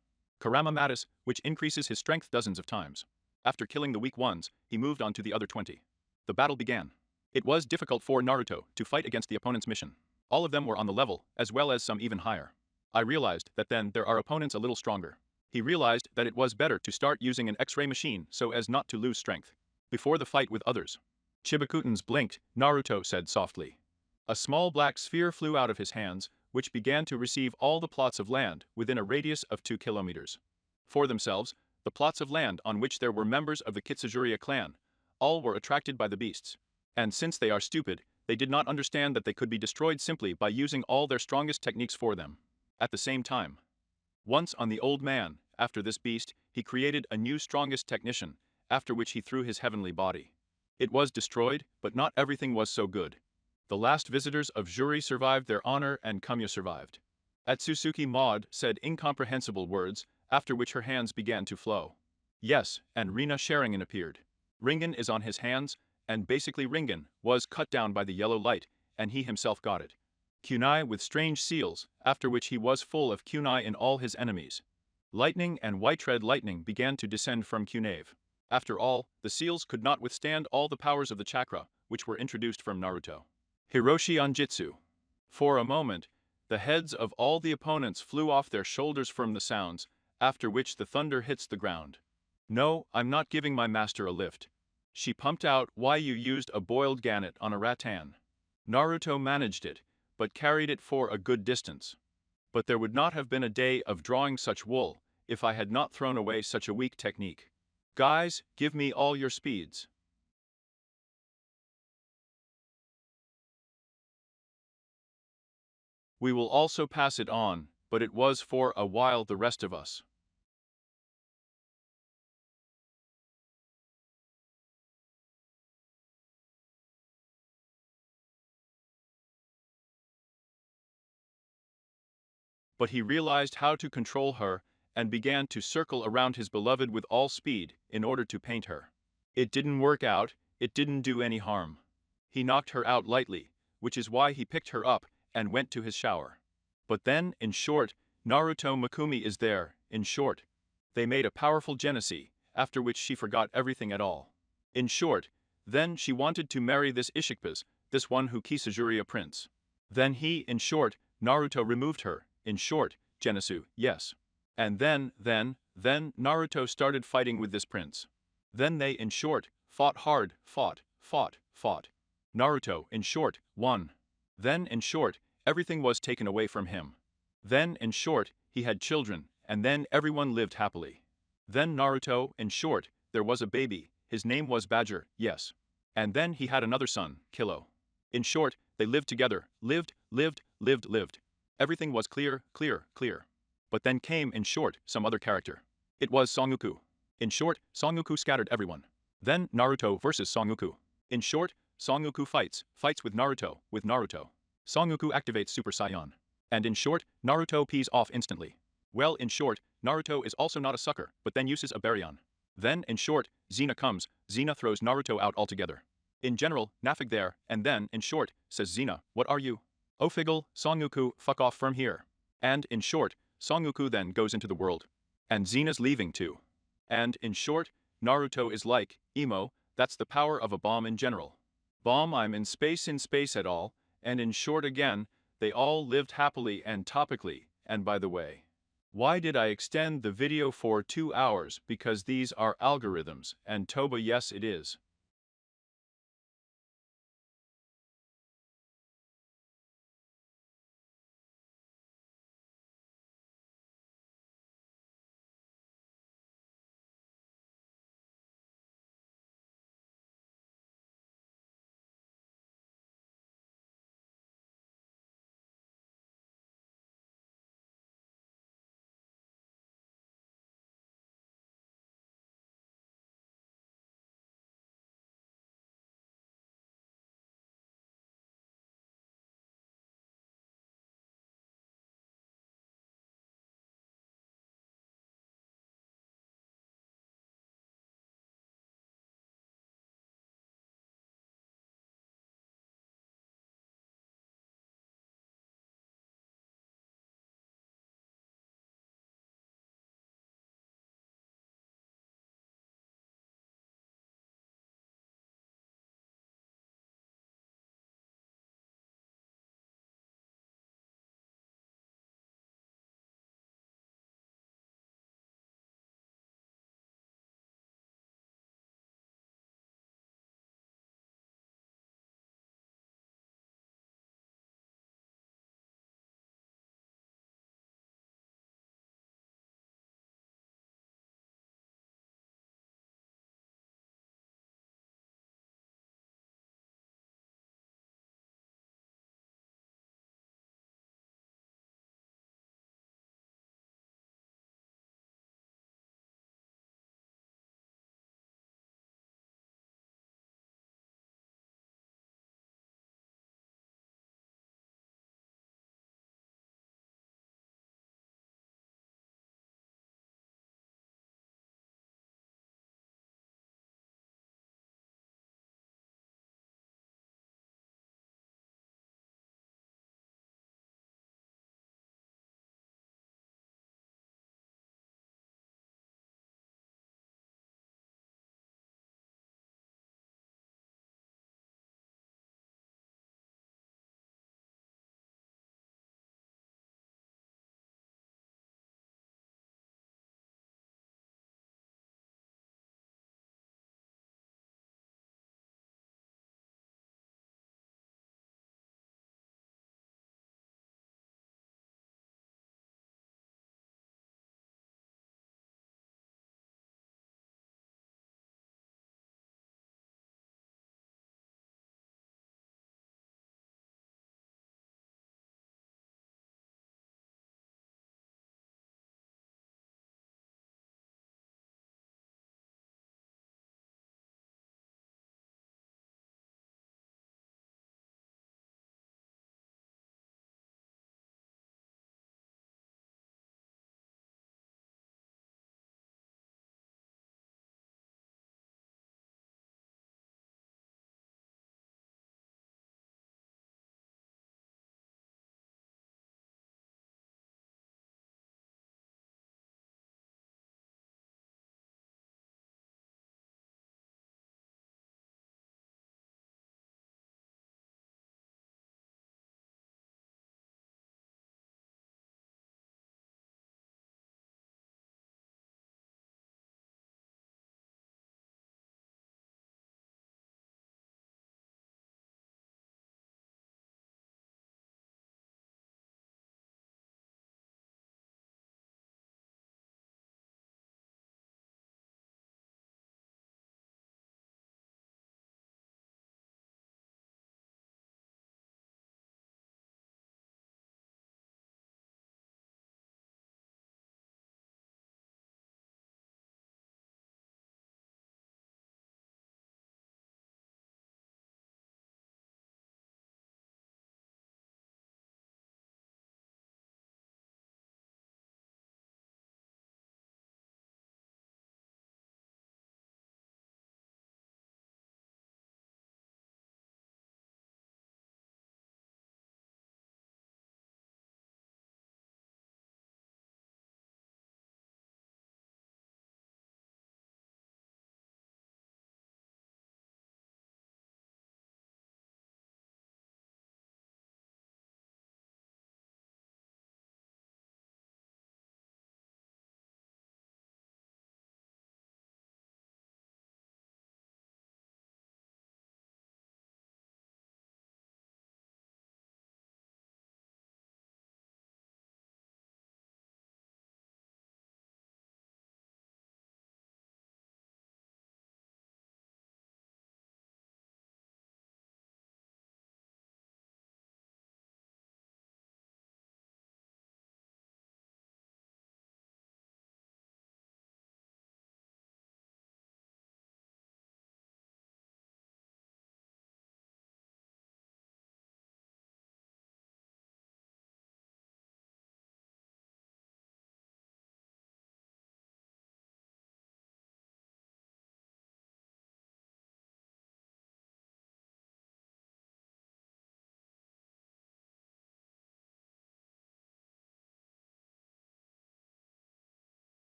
Kurama Matis, which increases his strength dozens of times. After killing the weak ones, he moved on to the other 20. The battle began. It was difficult for Naruto to fight against the opponent's mission. All of them were on the level, as well as some even higher. I realized that then there are opponents a little stronger. He realized that it was better to start using an X-ray machine so as not to lose strength. Before the fight with others. Chibukutens blinked, Naruto said softly. A small black sphere flew out of his hands, which began to receive all the plots of land within a radius of 2 kilometers. For themselves, the plots of land on which there were members of the Kitsujuria clan, all were attracted by the beasts. And since they are stupid, they did not understand that they could be destroyed simply by using all their strongest techniques for them. At the same time. Once on the old man, after this beast, he created a new strongest technician, after which he threw his heavenly body. It was destroyed, but not everything was so good. The last visitors of Juri survived their honor and Kumya survived. Atsusuki Maud said incomprehensible words, after which her hands began to flow. Yes, and Rina Sharingan appeared. Ringan is on his hands, and basically Ringan was cut down by the yellow light, and he himself got it. Kunai with strange seals, after which he was full of kunai in all his enemies. Lightning and white red lightning began to descend from Kunave. After all, the seals could not withstand all the powers of the chakra, which were introduced from Naruto. Hiroshi Onjitsu. For a moment, the heads of all the opponents flew off their shoulders from the sounds, after which the thunder hits the ground. No, I'm not giving my master a lift. She pumped out why you used a boiled gannet on a rattan. Naruto managed it, but carried it for a good distance. But there would not have been a day of drawing such wool, if I had not thrown away such a weak technique. Guys, give me all your speeds. We will also pass it on, but it was for a while the rest of us. But he realized how to control her, and began to circle around his beloved with all speed, in order to paint her. It didn't work out, it didn't do any harm. He knocked her out lightly, which is why he picked her up, and went to his shower. But then, in short, Naruto Makumi is there, in short. They made a powerful genesee, after which she forgot everything at all. In short, then she wanted to marry this Ishikbaz, this one who Kisajuri a prince. Then he, in short, Naruto removed her, in short, Genesu, yes. And then Naruto started fighting with this prince. Then they, in short, fought hard, fought. Naruto, in short, won. Then, in short, everything was taken away from him. Then, in short, he had children, and then everyone lived happily. Then Naruto, in short, there was a baby, his name was Badger, yes. And then he had another son, Kilo. In short, they lived together, lived. Everything was clear, clear. But then came, in short, some other character. It was Songoku. In short, Songoku scattered everyone. Then Naruto versus Songoku. In short, Songoku fights with Naruto. Songoku activates Super Saiyan. And in short, Naruto pees off instantly. Well, in short, Naruto is also not a sucker, but then uses a baryon. Then, in short, Xena comes, Xena throws Naruto out altogether. In general, Nafig there, and then, in short, says Xena, what are you? Oh Figgle, Songoku, fuck off from here. And, in short, Songoku then goes into the world. And Xena's leaving too. And, in short, Naruto is like, emo, that's the power of a bomb in general. Bomb I'm in space at all, and in short again, they all lived happily and topically, and by the way. Why did I extend the video for 2 hours? Because these are algorithms, and Toba yes it is.